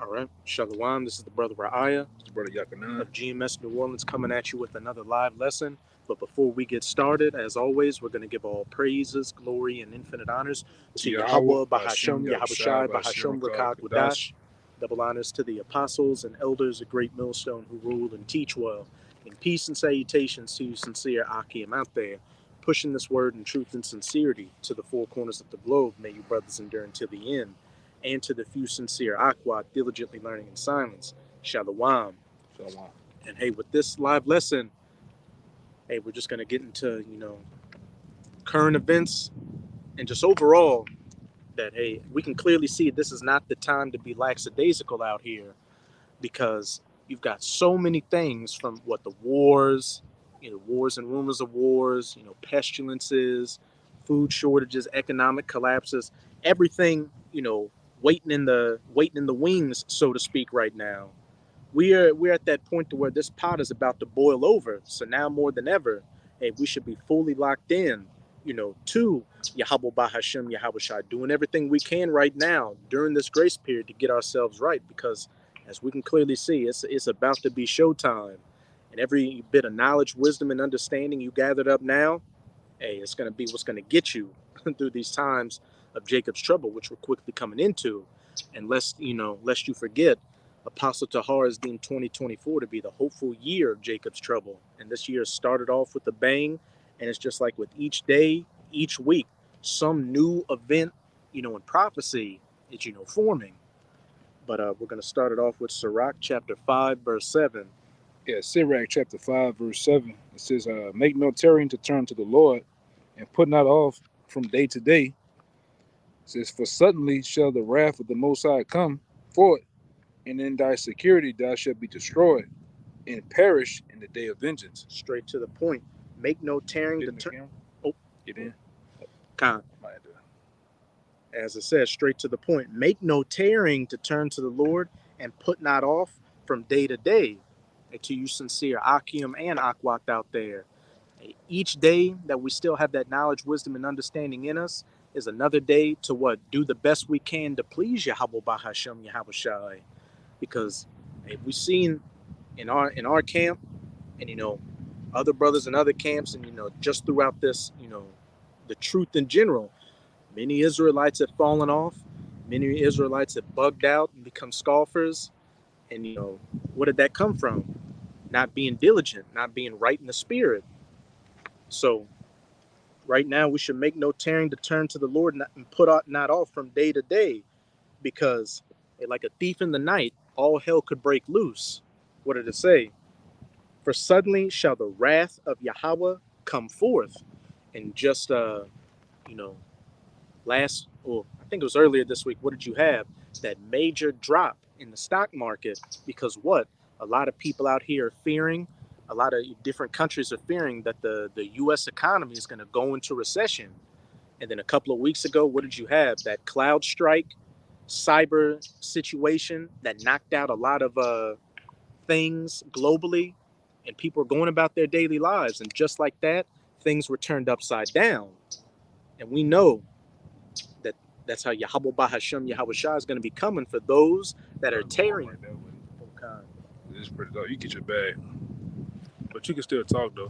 All right, Shalom. This is the brother Ra'aya It's brother Yakanan. of GMS New Orleans coming at you with another live lesson. But before we get started, as always, we're going to give all praises, glory, and infinite honors to Yahweh, Yahweh, Bahashem, Bahasham, Yahushai, Yahushai, Bahashem, Bahasham, Rakah, Rakah, Kadash. Wadash. Double honors to the apostles and elders of Great Millstone who rule and teach well. And peace and salutations to you, sincere Akim out there, pushing this word in truth and sincerity to the four corners of the globe. May you brothers endure until the end. And to the few sincere Aqua, diligently learning in silence. Shalom. Shalom. And hey, with this live lesson, hey, we're just gonna get into, current events and just overall that hey, we can clearly see this is not the time to be lackadaisical out here because you've got so many things from what the wars, wars and rumors of wars, pestilences, food shortages, economic collapses, everything, waiting in the wings, so to speak, right now. We're at that point to where this pot is about to boil over. So now more than ever, hey, we should be fully locked in, to Yahweh Bahashem Yahweh Shai, doing everything we can right now during this grace period to get ourselves right. Because as we can clearly see, it's about to be showtime. And every bit of knowledge, wisdom, and understanding you gathered up now, hey, it's gonna be what's gonna get you through these times of Jacob's trouble, which we're quickly coming into. And lest you forget, Apostle Tahar has deemed 2024 to be the hopeful year of Jacob's trouble. And this year started off with a bang, and it's just like with each day, each week, some new event, in prophecy is, forming. But we're gonna start it off with Sirach chapter 5, verse 7. Yeah, Sirach chapter 5, verse 7. It says, make no tarrying to turn to the Lord, and put not off from day to day. It says, for suddenly shall the wrath of the Most High come forth, and in thy security thou shalt be destroyed, and perish in the day of vengeance. Straight to the point. Make no tearing to turn. Oh, get in. Con. As it says, straight to the point. Make no tearing to turn to the Lord, and put not off from day to day. And to you sincere Akim and Akwat out there, each day that we still have that knowledge, wisdom, and understanding in us is another day to what? Do the best we can to please Yahweh Bahashem Yahweh Shai. Because we've seen in our camp and other brothers in other camps and just throughout this, the truth in general, many Israelites have fallen off, many Israelites have bugged out and become scoffers. And what did that come from? Not being diligent, not being right in the spirit. So right now we should make no tearing to turn to the Lord and put out not off from day to day, because like a thief in the night, all hell could break loose. What did it say? For suddenly shall the wrath of Yahweh come forth. And just you know, I think it was earlier this week, what did you have? That major drop in the stock market, because what? A lot of people out here are fearing, a lot of different countries are fearing that the US economy is going to go into recession. And then a couple of weeks ago, what did you have? That cloud strike cyber situation that knocked out a lot of things globally, and people are going about their daily lives. And just like that, things were turned upside down. And we know that that's how Yahweh Bahashem Yahweh Shah is going to be coming for those that are tearing. This is pretty dope. You get your bag, but you can still talk though.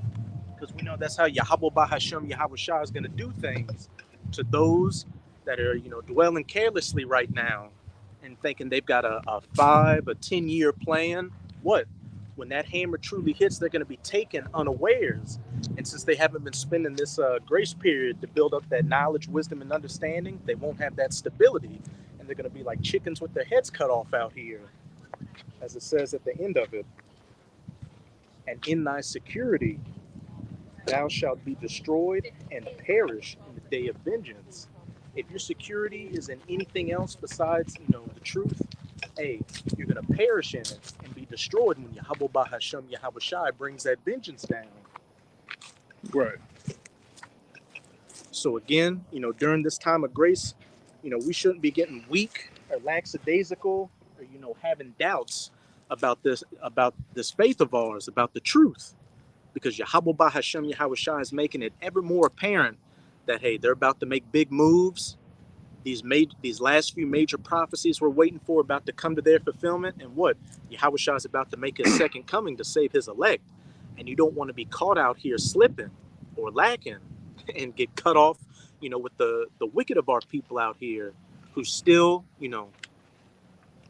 Because we know that's how Yahweh Bahashem Yahweh Shah is going to do things to those that are, dwelling carelessly right now and thinking they've got a 5, a 10-year plan. What? When that hammer truly hits, they're going to be taken unawares. And since they haven't been spending this grace period to build up that knowledge, wisdom, and understanding, they won't have that stability. And they're going to be like chickens with their heads cut off out here, as it says at the end of it. And in thy security, thou shalt be destroyed and perish in the day of vengeance. If your security is in anything else besides, the truth, hey, you're going to perish in it and be destroyed when Yahweh Bahashem Yahweh Shai brings that vengeance down. Right. So again, during this time of grace, we shouldn't be getting weak or lackadaisical or, having doubts about this faith of ours, about the truth. Because Yahweh Bahashem Yahweh Shai is making it ever more apparent that, hey, they're about to make big moves. these last few major prophecies we're waiting for about to come to their fulfillment, and what Yahushua is about to make his second coming to save his elect, and you don't want to be caught out here slipping or lacking and get cut off, with the wicked of our people out here who still,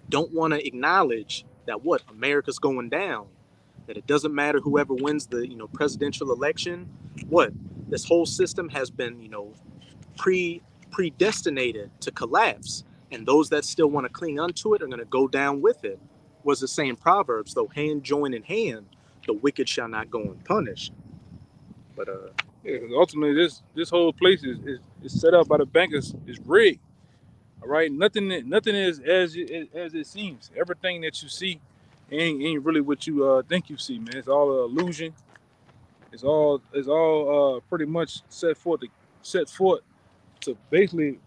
don't want to acknowledge that what America's going down, that it doesn't matter whoever wins the presidential election, what this whole system has been predestinated to collapse, and those that still want to cling onto it are going to go down with it. Was the same Proverbs, though hand join in hand, the wicked shall not go unpunished. But yeah, 'cause ultimately this whole place is set up by the bankers, is rigged. All right, nothing is as it seems. Everything that you see ain't really what you think you see, man. It's all an illusion. It's all pretty much set forth to basically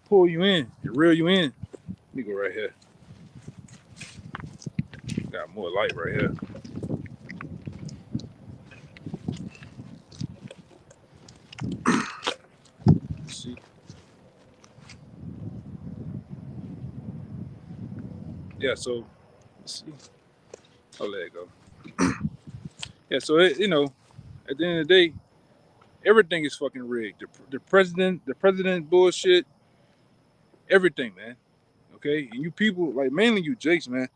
pull you in and reel you in. Let me go right here. Got more light right here. Let's see. Yeah, so let's see. I'll let it go. Yeah, so at the end of the day, everything is fucking rigged. The president bullshit, everything, man. Okay, and you people, like mainly you Jakes, man,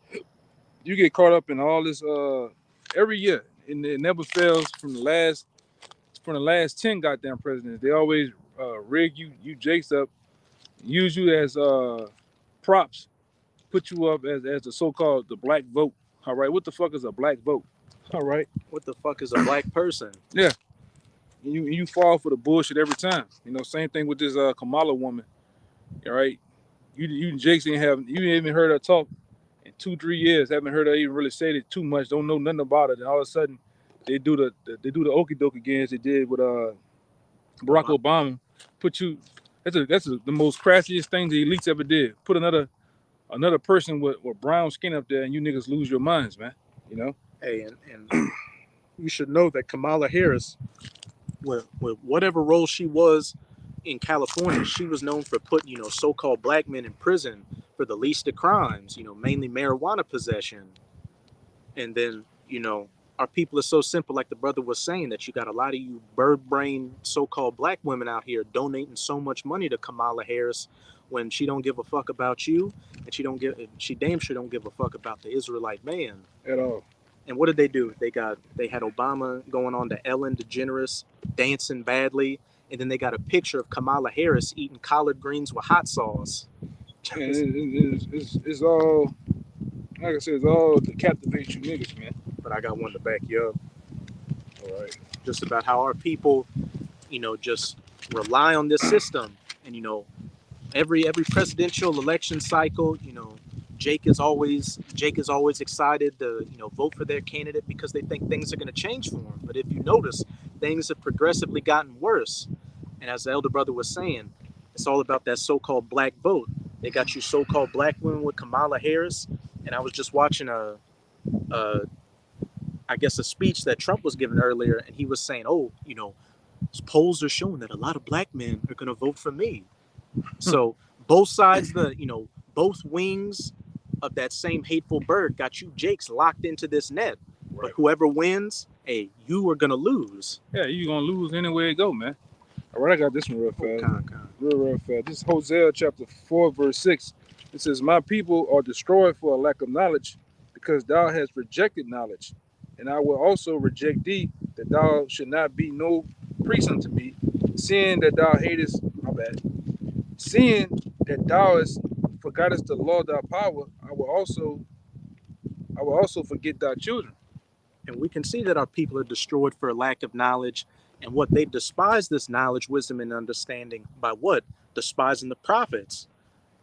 you get caught up in all this every year, and it never fails from the last 10 goddamn presidents. They always rig you Jakes up, use you as props, put you up as the so-called the black vote. All right, what the fuck is a black vote? All right, what the fuck is a black person? Yeah. You fall for the bullshit every time. Same thing with this Kamala woman. All right, you Jakes you ain't even heard her talk in 2-3 years. Haven't heard her even really say it too much. Don't know nothing about it. And all of a sudden, they do the okie doke again as they did with Barack Obama. Put you. That's the most crassiest thing the elites ever did. Put another person with brown skin up there, and you niggas lose your minds, man. Hey, and you should know that Kamala Harris, with whatever role she was in California, she was known for putting, so-called black men in prison for the least of crimes, mainly marijuana possession. And then, our people are so simple, like the brother was saying, that you got a lot of you bird-brained so-called black women out here donating so much money to Kamala Harris when she don't give a fuck about you, and she damn sure don't give a fuck about the Israelite man at all. And what did they do? They had Obama going on to Ellen DeGeneres dancing badly, and then they got a picture of Kamala Harris eating collard greens with hot sauce. It's all, like I said, it's all to captivate you niggas, man. But I got one to back you up. All right. Just about how our people, just rely on this system, and every presidential election cycle, Jake is always excited to vote for their candidate because they think things are going to change for him. But if you notice, things have progressively gotten worse. And as the elder brother was saying, it's all about that so-called black vote. They got you so-called black women with Kamala Harris, and I was just watching a speech that Trump was giving earlier, and he was saying, polls are showing that a lot of black men are going to vote for me. So both sides, both wings of that same hateful bird got you Jakes locked into this net. Right. But whoever wins, hey, you are gonna lose. Yeah, you're gonna lose anywhere you go, man. All right, I got this one real fast. Real fast. This is Hosea chapter 4, verse 6. It says, "My people are destroyed for a lack of knowledge, because thou hast rejected knowledge. And I will also reject thee, that thou should not be no priest unto me, seeing that thou hatest," my bad, "seeing that thou hast forgottest the law of thy power, I will also forget thy children." And we can see that our people are destroyed for a lack of knowledge, and what they despise this knowledge, wisdom, and understanding by what? Despising the prophets.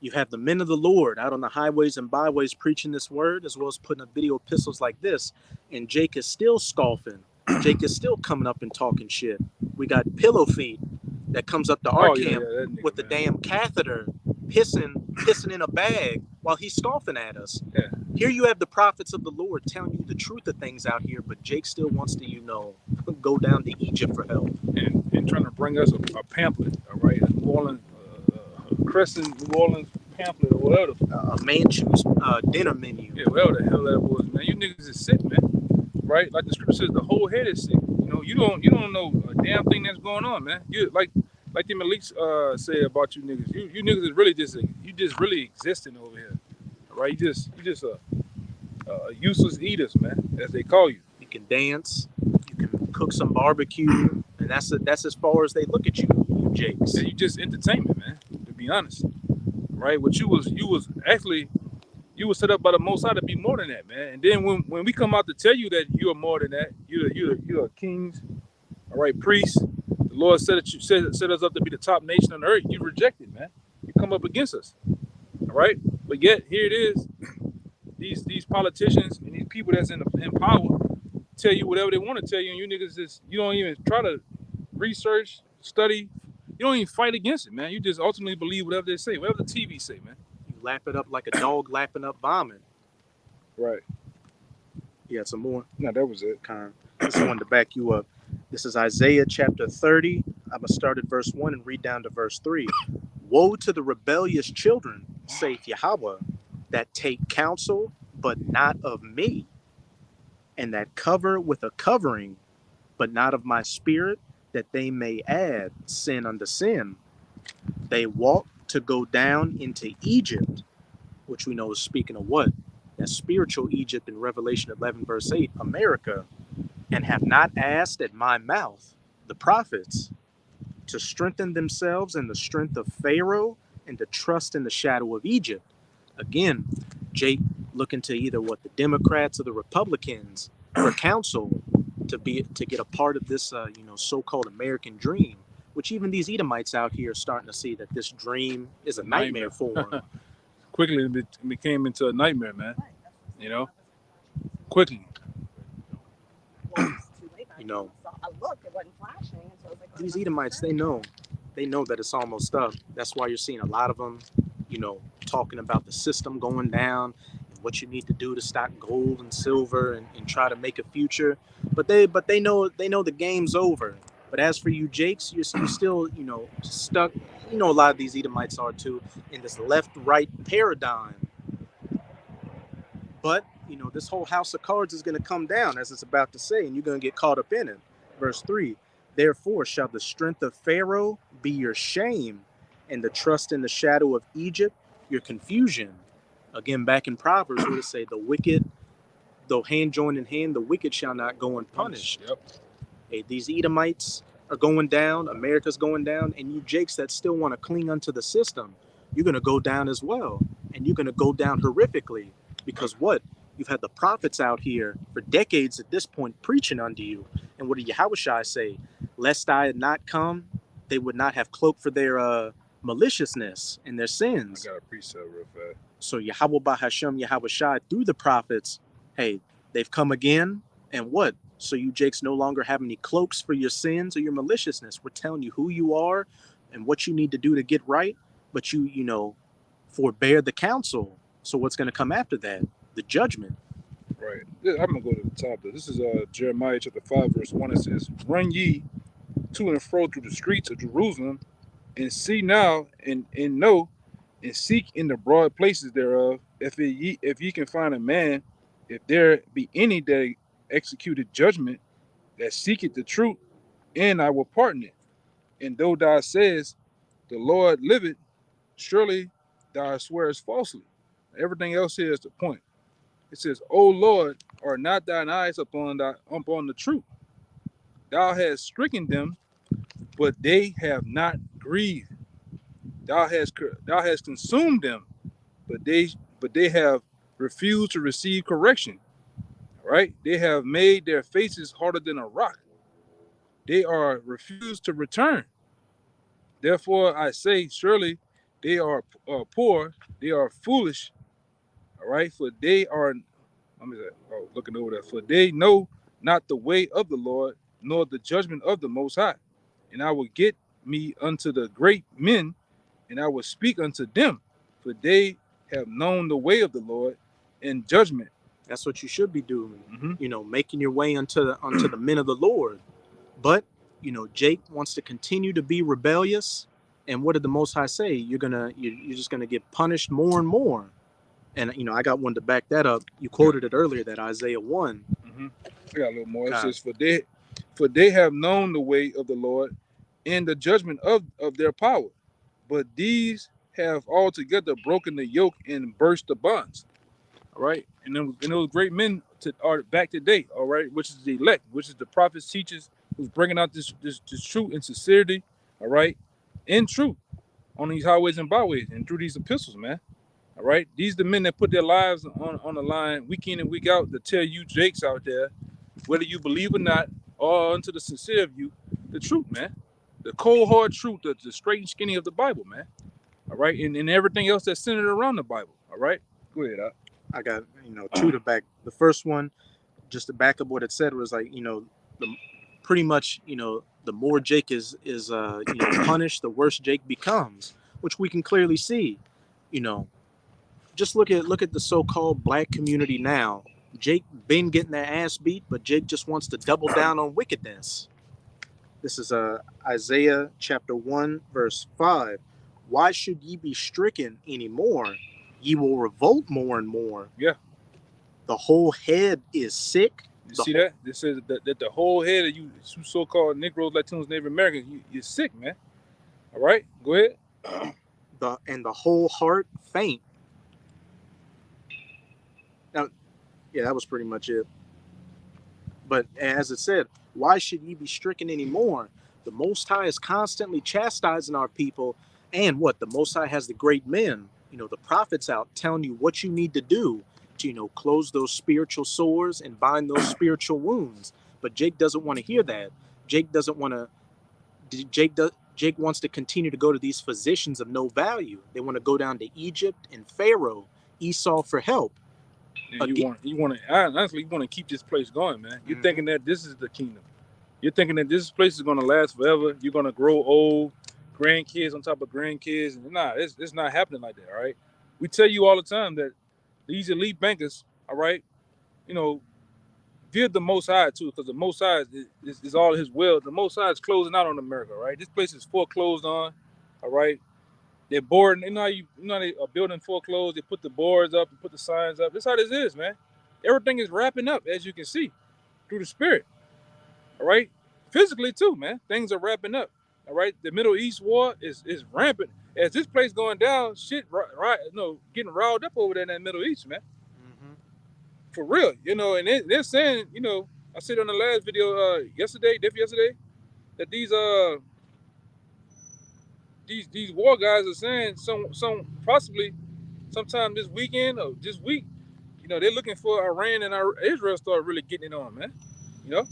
You have the men of the Lord out on the highways and byways preaching this word, as well as putting up video epistles like this, and Jake is still scoffing. Jake is still coming up and talking shit. We got Pillow Feet that comes up to our camp with the damn catheter, pissing in a bag while he's scoffing at us. Yeah. Here you have the prophets of the Lord telling you the truth of things out here, but Jake still wants to, go down to Egypt for help. And trying to bring us a pamphlet, all right? A New Orleans Crescent New Orleans pamphlet or whatever. A Manchew's dinner menu. Yeah, whatever the hell that was, man. You niggas is sick, man. Right? Like the scripture says, the whole head is sick. You know, you don't know a damn thing that's going on, man. You like the Malik's said about you niggas. You niggas is really just really existing over here. Right? You just useless eaters, man, as they call you. You can dance, you can cook some barbecue, and that's as far as they look at you Jakes. Yeah, you just entertainment, man, to be honest. Right? What you was actually set up by the Most High to be more than that, man. And then when we come out to tell you that you are more than that, you're a kings, all right, priest. The Lord set us up to be the top nation on earth. You reject it, man. You come up against us, all right. But yet here it is. These politicians and these people that's in power tell you whatever they want to tell you, and you niggas you don't even try to research, study. You don't even fight against it, man. You just ultimately believe whatever they say, whatever the TV say, man. You lap it up like a dog lapping up vomit. Right. You had some more? No, that was it. Just wanted to back you up. This is Isaiah chapter 30. I'm going to start at verse 1 and read down to verse 3. Woe to the rebellious children, saith Yahweh, that take counsel, but not of me, and that cover with a covering, but not of my spirit, that they may add sin unto sin. They walk to go down into Egypt, which we know is speaking of what? That spiritual Egypt in Revelation 11, verse 8, America, and have not asked at my mouth, the prophets, to strengthen themselves in the strength of Pharaoh and to trust in the shadow of Egypt. Again, Jake looking to either what the Democrats or the Republicans for counsel to get a part of this, so-called American dream, which even these Edomites out here are starting to see that this dream is a nightmare for them. Quickly, it became into a nightmare, man. You know, quickly. You know, these Edomites, they know that it's almost up. That's why you're seeing a lot of them, talking about the system going down and what you need to do to stock gold and silver and try to make a future. But they know the game's over. But as for you, Jakes, you're still, stuck. A lot of these Edomites are too, in this left-right paradigm. But, this whole house of cards is going to come down, as it's about to say, and you're going to get caught up in it. Verse 3, therefore shall the strength of Pharaoh be your shame, and the trust in the shadow of Egypt your confusion. Again, back in Proverbs, where it say, the wicked, though hand joined in hand, the wicked shall not go unpunished. Yep. Hey, these Edomites are going down, America's going down, and you Jakes that still want to cling unto the system, you're going to go down as well. And you're going to go down horrifically. Because what? You've had the prophets out here for decades at this point preaching unto you. And what did Yahushua say? Lest I had not come, they would not have cloaked for their maliciousness and their sins. I got a precept real fast. So Yahweh Bahashem Yahushua through the prophets, hey, they've come again. And what? So you Jakes no longer have any cloaks for your sins or your maliciousness. We're telling you who you are and what you need to do to get right. But you forbear the counsel. So what's going to come after that? The judgment. Right. I'm going to go to the top. This is Jeremiah chapter 5, verse 1. It says, run ye to and fro through the streets of Jerusalem, and see now and know, and seek in the broad places thereof, if ye can find a man, if there be any that executed judgment, that seeketh the truth, and I will pardon it. And though thou sayest, the Lord liveth, surely thou swearest falsely. Everything else here is the point. It says, O Lord, are not thine eyes upon the truth? Thou hast stricken them, but they have not grieved. Thou hast consumed them, but they have refused to receive correction. Right? They have made their faces harder than a rock. They are refused to return. Therefore I say, surely they are poor, they are foolish. All right, for they are, looking over that, for they know not the way of the Lord, nor the judgment of the Most High. And I will get me unto the great men, and I will speak unto them, for they have known the way of the Lord in judgment. That's what you should be doing, making your way unto the men of the Lord. But, Jake wants to continue to be rebellious. And what did the Most High say? You're just gonna get punished more and more. And I got one to back that up. You quoted it earlier, that Isaiah 1. Mm-hmm. I got a little more. It God. says, for they have known the way of the Lord and the judgment of their power, but these have altogether broken the yoke and burst the bonds. All right, and those great men are back today. All right, which is the elect, which is the prophets, teachers, who's bringing out this truth and sincerity. All right, in truth on these highways and byways and through these epistles, man. All right, these are the men that put their lives on the line week in and week out to tell you Jakes out there, whether you believe or not, or unto the sincere of you, the truth, man. The cold hard truth, the straight and skinny of the Bible, man. All right, and everything else that's centered around the Bible. All right, go ahead. I got two to back. The first one, just to back up what it said, was like pretty much the more Jake is punished, the worse Jake becomes, which we can clearly see. Just look at the so-called black community now. Jake been getting their ass beat, but Jake just wants to double down on wickedness. This is Isaiah chapter 1 verse 5. Why should ye be stricken anymore? Ye will revolt more and more. Yeah. The whole head is sick. You see that? This says that the whole head of you so-called Negroes, Latinos, Native Americans, you're sick, man. All right, go ahead. The whole heart faint. Now, yeah, that was pretty much it. But as it said, why should ye be stricken anymore? The Most High is constantly chastising our people. And the Most High has the great men, the prophets out telling you what you need to do to, close those spiritual sores and bind those spiritual wounds. But Jake doesn't want to hear that. Jake wants to continue to go to these physicians of no value. They want to go down to Egypt and Pharaoh, Esau for help. You want to keep this place going, man. You're thinking that this is the kingdom. You're thinking that this place is going to last forever. You're going to grow old, grandkids on top of grandkids. Nah, it's not happening like that, all right? We tell you all the time that these elite bankers, all right, fear the Most High too, because the Most High is all his will. The Most High is closing out on America, right? This place is foreclosed on, all right? They're boarding. You know they are building foreclosed. They put the boards up and put the signs up. That's how this is, man. Everything is wrapping up, as you can see, through the spirit. All right, physically too, man. Things are wrapping up. All right, the Middle East war is rampant. As this place going down, shit, getting riled up over there in that Middle East, man. Mm-hmm. For real, and they're saying, I said on the last video yesterday, that these war guys are saying some possibly sometime this weekend or this week, they're looking for Iran and Israel start really getting it on, man. Yeah,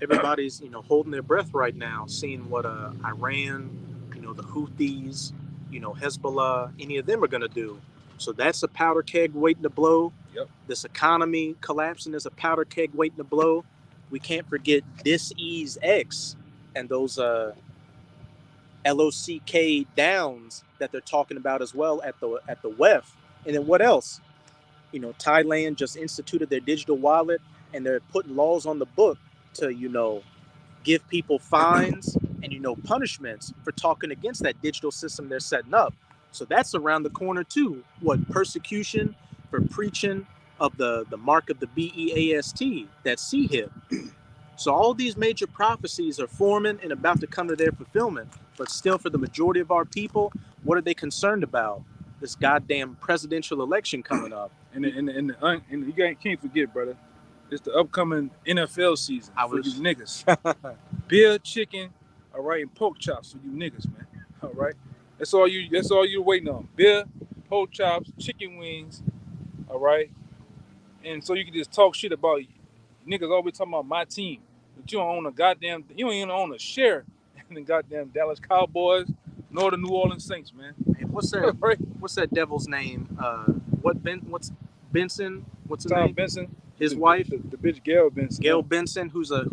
everybody's holding their breath right now, seeing what Iran, the Houthis, Hezbollah, any of them are gonna do. So that's a powder keg waiting to blow. Yep. This economy collapsing is a powder keg waiting to blow. We can't forget Dis-Ease X and those LOCK downs that they're talking about as well at the WEF. And then what else? Thailand just instituted their digital wallet, and they're putting laws on the book to give people fines and punishments for talking against that digital system they're setting up. So that's around the corner too. Persecution for preaching of the mark of the BEAST, that CHIP. So all these major prophecies are forming and about to come to their fulfillment. But still, for the majority of our people, what are they concerned about? This goddamn presidential election coming up. And you can't forget, brother, it's the upcoming NFL season for you niggas. Beer, chicken, all right, and pork chops for you niggas, man. All right, that's all you're waiting on. Beer, pork chops, chicken wings, all right. And so you can just talk shit about niggas always talking about my team, but you don't even own a share in the goddamn Dallas Cowboys nor the New Orleans Saints, man. Hey, what's that? Right? What's that devil's name? What's Benson? What's his name? Benson. His wife, the bitch Gail Benson. Gail Benson, who's a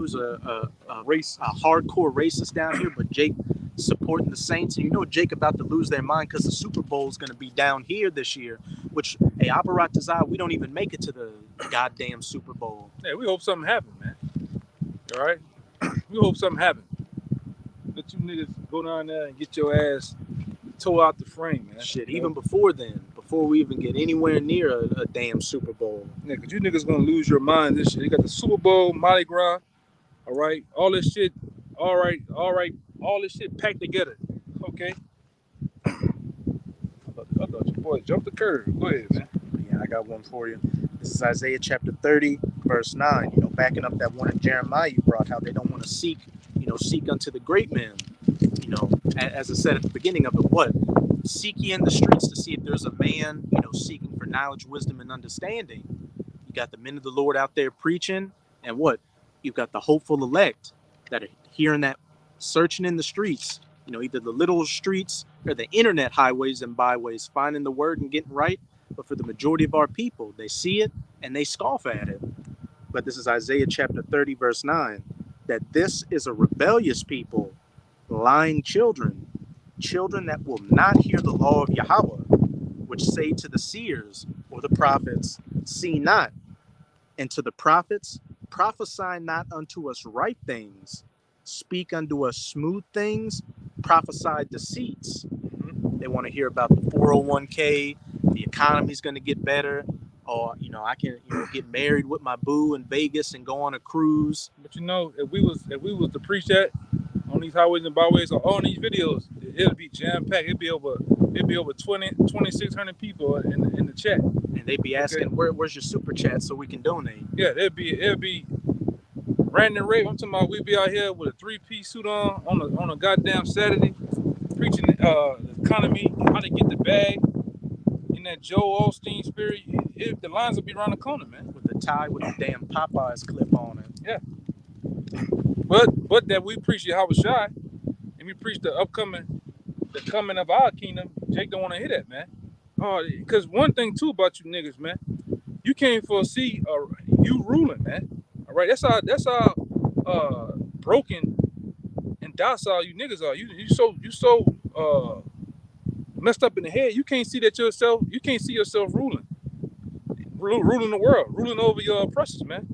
hardcore racist down here, but Jake supporting the Saints. And Jake about to lose their mind because the Super Bowl is going to be down here this year. Which, hey, Aparat Tazai, we don't even make it to the goddamn Super Bowl. Yeah, we hope something happens, man. All right, we hope something happens. let you niggas go down there and get your ass tore out the frame, man. Shit, You know? even before then, before we even get anywhere near a damn Super Bowl. Yeah, cause you niggas gonna lose your mind. This shit. You got the Super Bowl, Mardi Gras, all right, all this shit, all right, all this shit packed together. Okay. I thought your boy jumped the curve. Go ahead, man. Yeah, I got one for you. This is Isaiah chapter 30, verse 9. You know, backing up that one in Jeremiah you brought, how they don't want to seek, seek unto the great men. You know, as I said at the beginning of it, what? Seek ye in the streets to see if there's a man, seeking for knowledge, wisdom, and understanding. You got the men of the Lord out there preaching, and what? You've got the hopeful elect that are hearing that, searching in the streets, either the little streets or the internet highways and byways, finding the word and getting right. But for the majority of our people, they see it and they scoff at it. But this is Isaiah chapter 30, verse 9, that this is a rebellious people, lying children that will not hear the law of Yahweh, which say to the seers or the prophets, see not, and to the prophets, prophesy not unto us right things, speak unto us smooth things, prophesy deceits. They want to hear about the 401k, the economy's going to get better, or I can get married with my boo in Vegas and go on a cruise. But if we was to preach that on these highways and byways or on these videos, it'll be jam packed. It'd be over 2,600 people in the chat, and they'd be asking, where's your super chat so we can donate? Yeah, it'd be Brandon Ray. I'm talking about we'd be out here with a 3-piece suit on a goddamn Saturday, preaching the economy, how to get the bag in that Joel Osteen spirit. The lines will be around the corner, man. With a tie with a damn Popeyes clip on it. Yeah. But that we preach Yahweh Shai and we preach the coming of our kingdom. Jake don't want to hear that, man. Because one thing too about you niggas, man, you can't foresee you ruling, man. All right, that's how broken and docile you niggas are. You so messed up in the head. You can't see that yourself. You can't see yourself ruling the world, ruling over your oppressors, man.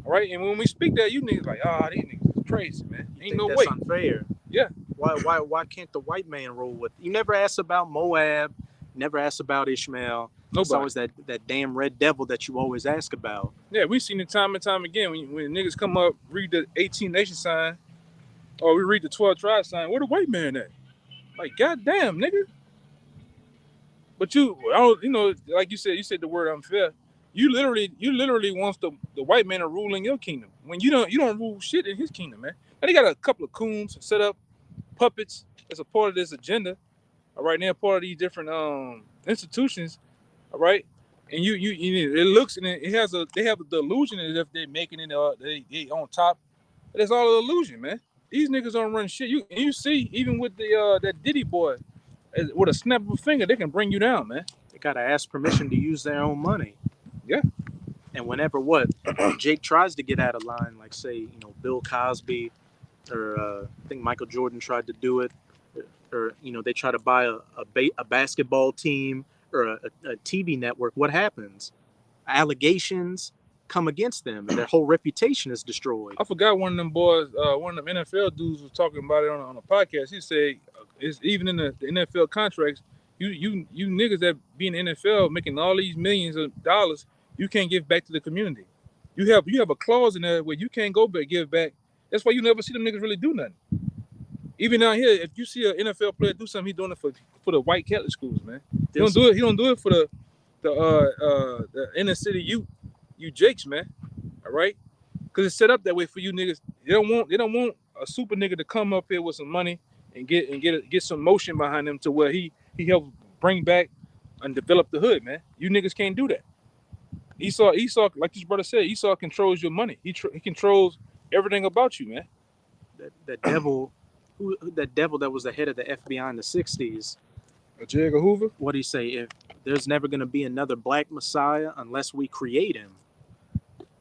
All right, and when we speak that, you niggas like, these niggas is crazy, man. Ain't no way. That's unfair. Yeah. Why can't the white man roll with? You never asked about Moab. You never asked about Ishmael. Nobody. It's always that damn red devil that you always ask about. Yeah, we've seen it time and time again. When niggas come up, read the 18 nation sign, or we read the 12 tribe sign, where the white man at? Like, goddamn, nigga. But like you said the word unfair. You literally wants the white man to rule in your kingdom when you don't rule shit in his kingdom, man. And they got a couple of coons set up, puppets as a part of this agenda. All right, they're part of these different institutions. All right, and it looks and they have the illusion as if they're making it they on top. But it's all an illusion, man. These niggas don't run shit. You see, even with that Diddy boy, with a snap of a finger, they can bring you down, man. They gotta ask permission to use their own money. Yeah. And whenever Jake tries to get out of line, like say, Bill Cosby, or I think Michael Jordan tried to do it, or they try to buy a basketball team or a TV network, what happens? Allegations come against them and their whole reputation is destroyed. I forgot one of them boys, one of them NFL dudes was talking about it on a podcast. He said it's even in the NFL contracts, you niggas that be in the NFL making all these millions of dollars, you can't give back to the community. You have a clause in there where you can't go back, give back. That's why you never see them niggas really do nothing. Even down here, if you see an NFL player do something, he's doing it for the white Catholic schools, man. He don't do it for the inner city you Jakes, man. All right, because it's set up that way for you niggas. They don't want a super nigga to come up here with some money and get some motion behind him to where he helps bring back and develop the hood, man. You niggas can't do that. Esau, like this brother said, Esau controls your money. He controls everything about you, man. That devil that was the head of the FBI in the 60s. J. Edgar Hoover? What do you say? If there's never going to be another black Messiah unless we create him.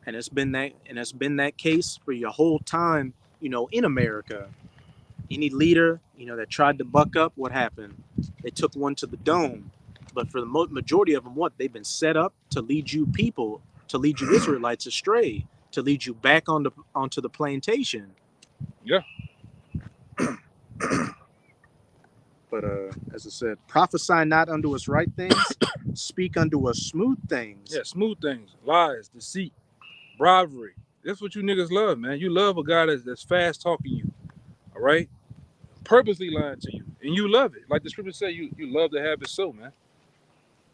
And it's been that case for your whole time, in America. Any leader, that tried to buck up, what happened? They took one to the dome. But for the majority of them, they've been set up to lead you people, to lead you Israelites astray, to lead you back onto the plantation. Yeah. But as I said, prophesy not unto us right things, speak unto us smooth things. Yeah, smooth things, lies, deceit, bribery. That's what you niggas love, man. You love a guy that's fast talking you, all right? Purposely lying to you, and you love it. Like the scripture say, you love to have it so, man.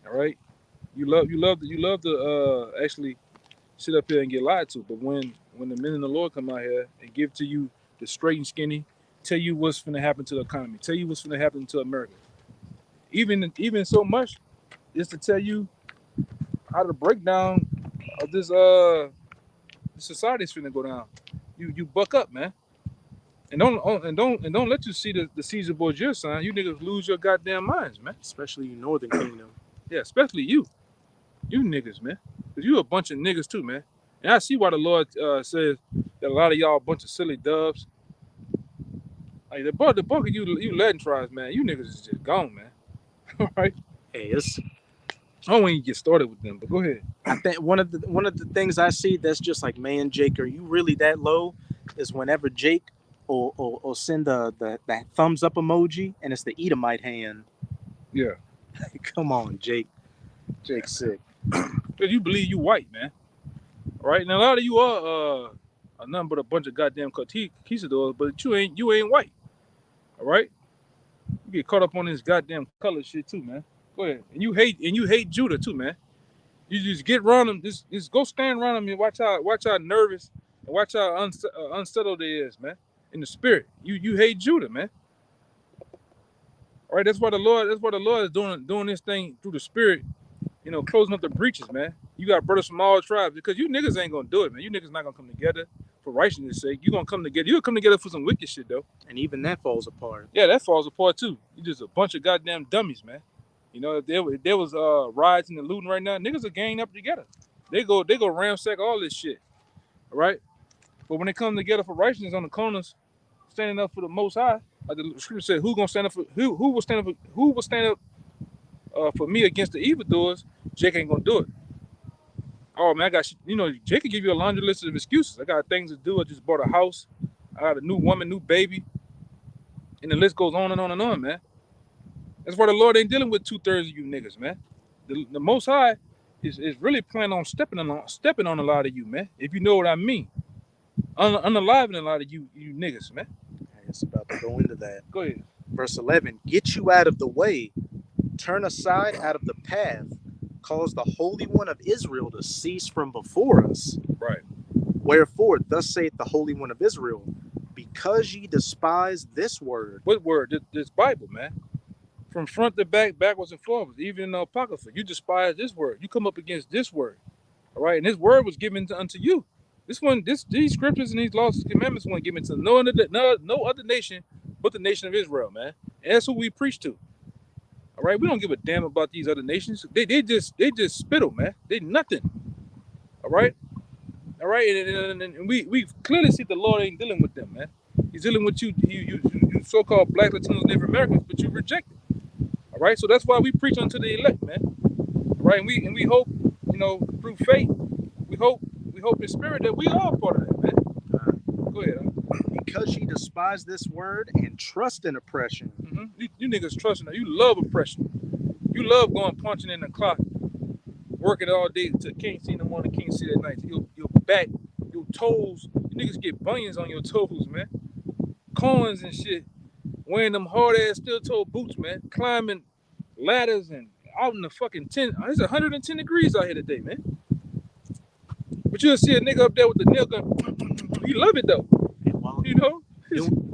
All right? You love to actually sit up here and get lied to. But when the men in the Lord come out here and give to you the straight and skinny, tell you what's gonna happen to the economy, tell you what's gonna happen to America, even so much is to tell you how the breakdown of this society's finna go down. You buck up, man. And don't let you see the Caesar Borgia sign. You niggas lose your goddamn minds, man. Especially you Northern Kingdom. Yeah, especially you niggas, man. Cause you a bunch of niggas too, man. And I see why the Lord says that a lot of y'all a bunch of silly doves. Like the bulk of you Latin tribes, man. You niggas is just gone, man. All right. Hey, it's. I don't want you to get started with them, but go ahead. I think one of the things I see that's just like, man, Jake, are you really that low? Is whenever Jake or send that thumbs up emoji and it's the Edomite hand. Yeah. Come on, Jake. Jake's sick. Cause you believe you white, man. All right. Now a lot of you are nothing but a bunch of goddamn conquistadors, but you ain't white. All right. You get caught up on this goddamn color shit too, man. Go ahead. And you hate Judah too, man. You just get around them. Just go stand around them and watch how nervous and watch how unsettled they is, man. In the spirit, you hate Judah, man. All right, that's why the Lord is doing this thing through the spirit. You know, closing up the breaches, man. You got brothers from all tribes because you niggas ain't gonna do it, man. You niggas not gonna come together for righteousness' sake. You gonna come together. You'll come together for some wicked shit though. And even that falls apart. Yeah, that falls apart too. You just a bunch of goddamn dummies, man. You know, if there was rioting and looting right now, niggas are ganging up together. They go ramsack all this shit. All right? But when they come together for righteousness on the corners, standing up for the Most High, like the scripture said, who will stand up for me against the evildoers? Jake ain't gonna do it. Oh man, Jake can give you a laundry list of excuses. I got things to do. I just bought a house. I got a new woman, new baby, and the list goes on and on and on, man. That's why the Lord ain't dealing with 2/3 of you niggas, man. The Most High is really planning on stepping on a lot of you, man. If you know what I mean, unaliving a lot of you niggas, man. It's about to go into that. Go ahead. Verse 11: Get you out of the way, turn aside out of the path, cause the Holy One of Israel to cease from before us. Right. Wherefore, thus saith the Holy One of Israel, because ye despise this word. What word? This Bible, man. From front to back, backwards and forwards, even in the Apocrypha. You despise this word. You come up against this word. All right. And this word was given unto you. These scriptures and these laws and commandments weren't given to no other nation but the nation of Israel, man. And that's who we preach to. All right. We don't give a damn about these other nations. They just spittle, man. They nothing. All right. All right. And we clearly see the Lord ain't dealing with them, man. He's dealing with you so-called Black, Latinos, Native Americans, but you reject it. All right, so that's why we preach unto the elect, man. All right, and we hope, through faith, we hope in spirit that we are part of that, man. Go ahead. Because ye despise this word and trust in oppression. Mm-hmm. You niggas trusting. You love oppression. You love going punching in the clock, working all day till can't see in the morning, can't see at night. Your back, your toes. You niggas get bunions on your toes, man. Corns and shit. Wearing them hard-ass steel-toe boots, man. Climbing ladders and out in the fucking tent. It's 110 degrees out here today, man. But you'll see a nigga up there with the nail gun. He love it, though.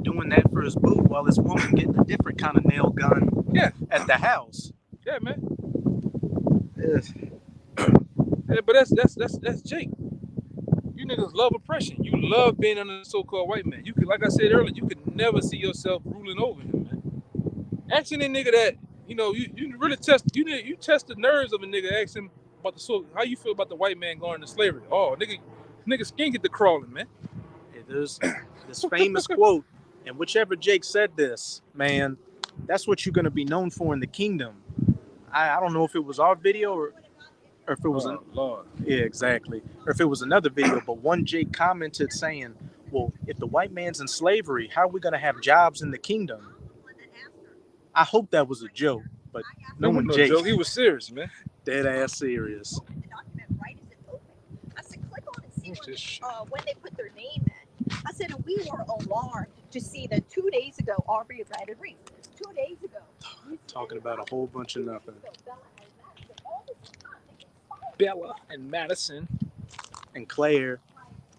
Doing that for his boot while his woman getting a different kind of nail gun at the house. Yeah, man. Yes. Yeah, but that's Jake. You niggas love oppression. You love being under the so-called white man. You could, like I said earlier, you could never see yourself ruling over him, man. Asking a nigga that, you really test the nerves of a nigga. Ask him about how you feel about the white man going into slavery. Oh, nigga skin get to crawling, man. Yeah, there's this famous quote, and whichever Jake said this, man, that's what you're gonna be known for in the kingdom. I don't know if it was our video or if it was Lord. Yeah, exactly. Or if it was another video, but one Jake commented saying, Well, if the white man's in slavery, how are we going to have jobs in the kingdom? I hope that was a joke, but No, knowing no Jake, joke. He was serious, man. dead ass serious. I said, click on and see What's this shit? when they put their name in. I said, and we were alarmed to see that 2 days ago, Aubrey had a ring. 2 days ago. Talking about a whole bunch of nothing. Bella and Madison. And Claire,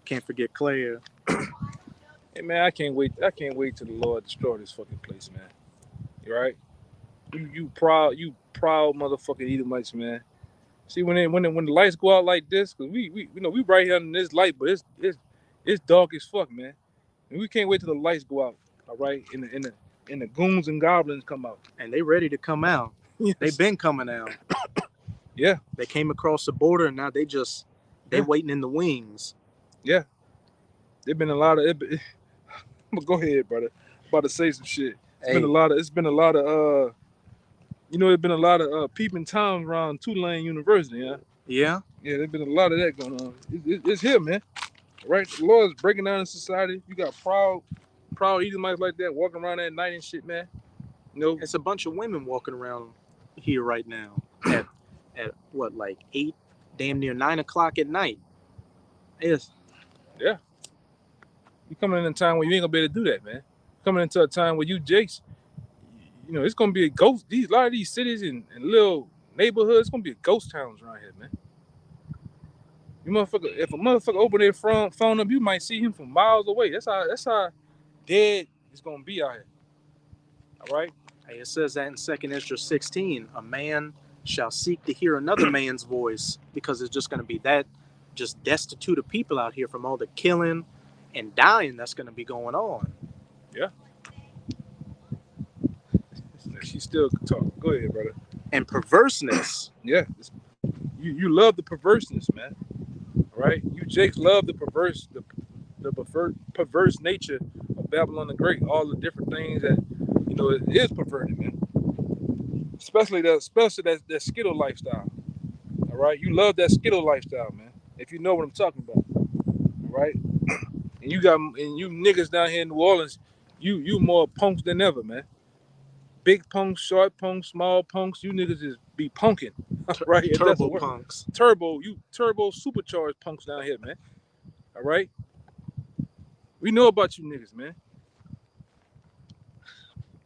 can't forget Claire. Hey man, I can't wait. I can't wait till the Lord destroy this fucking place, man. You right? You proud motherfucking Edomites, man. See when the lights go out like this, cause we we right here in this light, but it's dark as fuck, man. And we can't wait till the lights go out. All right, and the goons and goblins come out. And they ready to come out. Yes. They've been coming out. Yeah. They came across the border and now they Yeah. waiting in the wings. Yeah. There's been a lot of go ahead, brother. I'm about to say some shit. It's been a lot of there's been a lot of peeping toms around Tulane University, yeah. Yeah. Yeah, there's been a lot of that going on. It's here, man. Right? The Lord's breaking down in society. You got proud Edomites like that walking around at night and shit, man. You know, It's a bunch of women walking around here right now at what, like 8, damn near 9 o'clock at night. Yes. you coming in a time where you ain't gonna be able to do that, man. Coming into a time where you Jakes, it's gonna be a ghost. A lot of these cities and little neighborhoods, it's gonna be a ghost towns around here, man. If a motherfucker open their phone up, you might see him from miles away. That's how dead it's gonna be out here. All right. Hey, it says that in 2 Ezra 16, a man shall seek to hear another man's voice, because it's just going to be that just destitute of people out here from all the killing and dying that's going to be going on. She still can talk. Go ahead, brother. And perverseness. Yeah. You love the perverseness, man. All right. You Jakes love the perverse nature of Babylon the Great. All the different things that it is perverted, man. Especially that Skittle lifestyle. All right. You love that Skittle lifestyle, man. If you know what I'm talking about. All right. And you niggas down here in New Orleans, you more punks than ever, man. Big punks, short punks, small punks. You niggas just be punking, right? Turbo punks. Turbo supercharged punks down here, man. All right. We know about you niggas, man.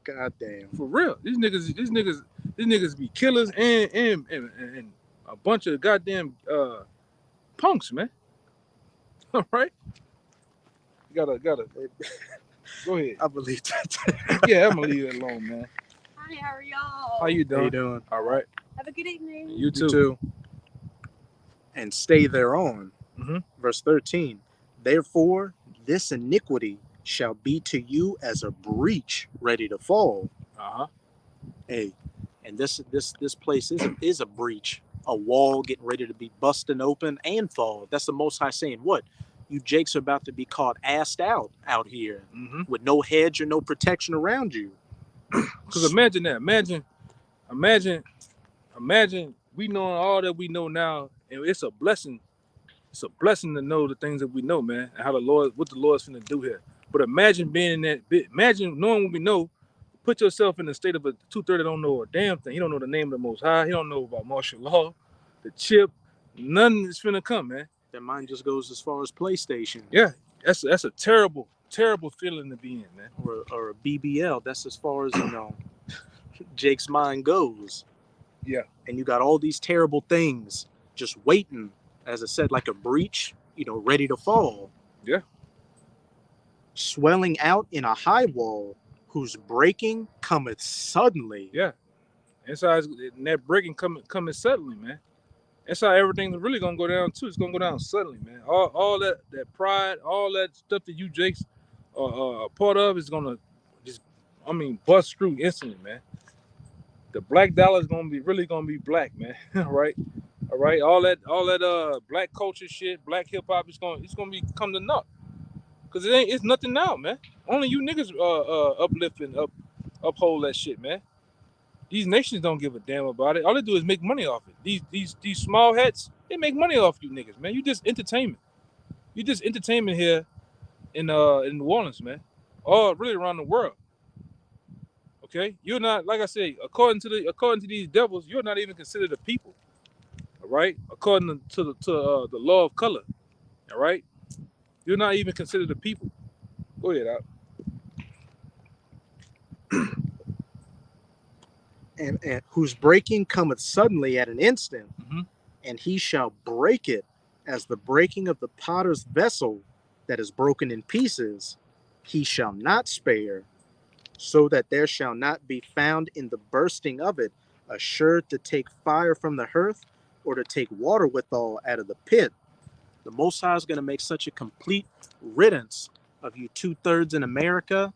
God damn. For real, these niggas be killers and a bunch of goddamn punks, man. All right. You gotta. Go ahead. I believe that. Yeah, I'm gonna leave it alone, man. Hi, how are y'all? How you How you doing? doing? All right. Have a good evening. You too. And stay thereon. Mhm. Verse 13. Therefore, this iniquity shall be to you as a breach ready to fall. Uh-huh. Hey, and this place is a breach, a wall getting ready to be busting open and fall. That's the Most High saying, what? You Jakes are about to be caught assed out here Mm-hmm. with no hedge or no protection around you. Because imagine that. Imagine we knowing all that we know now, and it's a blessing. It's a blessing to know the things that we know, man, and what the Lord's finna do here. But imagine being in that bit. Imagine knowing what we know. Put yourself in the state of a 2/3 that don't know a damn thing. He don't know the name of the Most High. He don't know about martial law, the chip. None is finna come, man. Their mind just goes as far as PlayStation. Yeah, that's a terrible feeling to be in, man. Or a BBL. That's as far as, Jake's mind goes. Yeah. And you got all these terrible things just waiting, as I said, like a breach, ready to fall. Yeah. Swelling out in a high wall, whose breaking cometh suddenly. Yeah. That's how that breaking coming suddenly, man. That's how everything's really gonna go down too. It's gonna go down suddenly, man. All that pride, all that stuff that you Jakes are part of is gonna just, bust through instantly, man. The black dollar is really gonna be black, man. All right. All that black culture shit, black hip hop it's gonna come to naught. Cause it's nothing now, man. Only you niggas uplift and uphold that shit, man. These nations don't give a damn about it. All they do is make money off it. These small hats, they make money off you niggas, man. You just entertainment. You just entertainment here in New Orleans, man, or really around the world. Okay, you're not, like I say, according to these devils, you're not even considered a people. All right, according to the law of color. All right, you're not even considered a people. Go ahead, out. And whose breaking cometh suddenly at an instant, Mhm. and he shall break it as the breaking of the potter's vessel that is broken in pieces, he shall not spare, so that there shall not be found in the bursting of it assured to take fire from the hearth, or to take water withal out of the pit. The Most High is going to make such a complete riddance of you 2/3 in America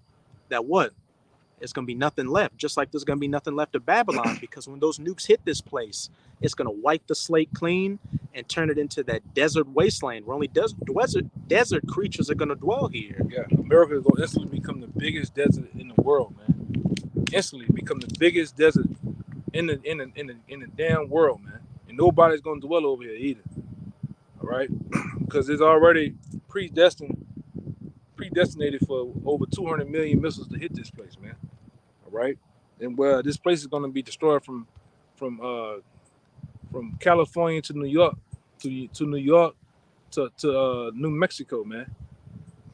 that what? It's going to be nothing left. Just like there's going to be nothing left of Babylon, because when those nukes hit this place, it's going to wipe the slate clean and turn it into that desert wasteland where only desert creatures are going to dwell here. Yeah, America is gonna instantly become the biggest desert in the world, man. Instantly become the biggest desert in the damn world, man. And nobody's gonna dwell over here either. All right, because it's already predestinated for over 200 million missiles to hit this place, man. All right, and this place is gonna be destroyed from California to New York, to New York to New Mexico, man,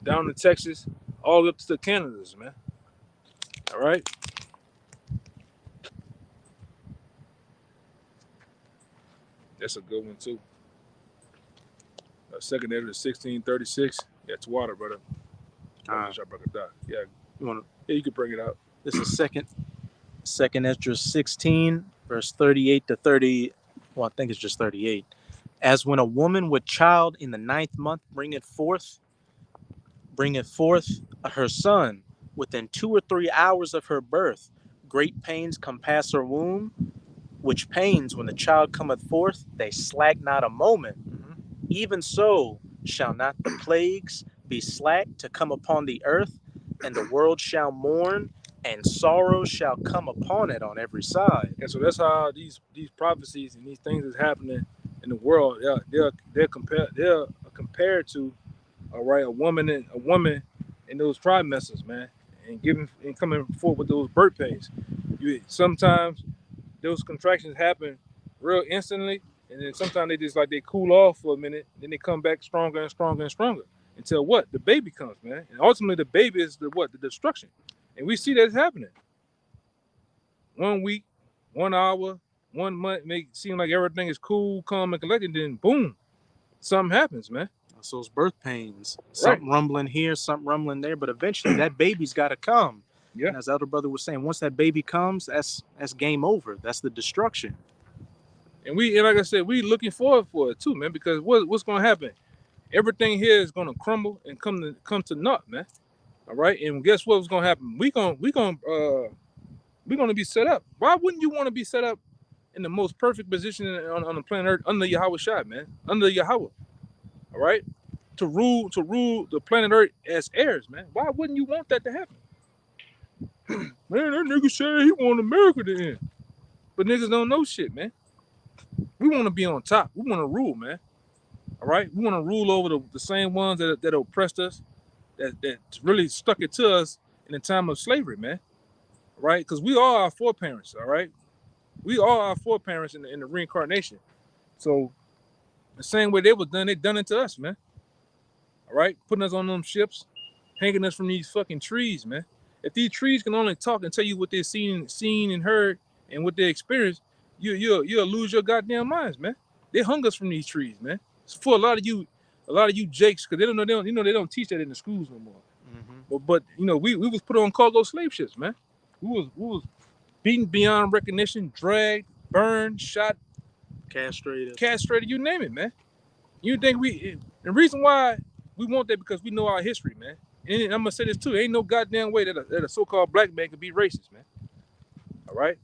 down to Texas, all up to Canada's, man. All right. That's a good one too. Second Ezra 16:36. Yeah, it's water, brother. Yeah, You want to, yeah, you can bring it out. this is second Ezra 16, verse 38 to 30. Well, I think it's just 38. As when a woman with child in the 9th month bringeth forth her son within 2 or 3 hours of her birth, great pains compass her womb, which pains when the child cometh forth, they slack not a moment. Even so shall not the plagues be slack to come upon the earth, and the world shall mourn, and sorrow shall come upon it on every side. And so that's how these prophecies and these things is happening in the world. They're compared to, all right, a woman in those trimesters, man, and coming forth with those birth pains. Sometimes those contractions happen real instantly, and then sometimes they cool off for a minute, then they come back stronger and stronger and stronger until what? The baby comes, man. And ultimately the baby is the destruction. And we see that happening. 1 week, 1 hour, 1 month, make it seem like everything is cool, calm, and collected, then boom, something happens, man. That's those birth pains. Something rumbling here, something rumbling there, but eventually that baby's got to come. Yeah. And as Elder Brother was saying, once that baby comes, that's game over. That's the destruction. And like I said, we looking forward for it too, man, because what's going to happen? Everything here is going to crumble and come to naught, man. All right, and guess what's going to happen? We're going to be set up. Why wouldn't you want to be set up in the most perfect position on the planet Earth under Yahweh Shai, man? Under Yahweh. All right? To rule the planet Earth as heirs, man. Why wouldn't you want that to happen? Man, that nigga said he want America to end. But niggas don't know shit, man. We want to be on top. We want to rule, man. All right? We want to rule over the same ones that oppressed us, that really stuck it to us in the time of slavery, man. Right? Because we are our foreparents, all right? We are our foreparents in the reincarnation. So the same way they done it to us, man. All right? Putting us on them ships, hanging us from these fucking trees, man. If these trees can only talk and tell you what they've seen and heard and what they experienced, you'll lose your goddamn minds, man. They hung us from these trees, man. It's for a lot of you jakes, because they don't teach that in the schools no more. Mm-hmm. But we was put on cargo slave ships, man. We was beaten beyond recognition, dragged, burned, shot, castrated, you name it, man. You think the reason why we want that, because we know our history, man. And I'm gonna say this too: ain't no goddamn way that a so-called black man could be racist, man. All right,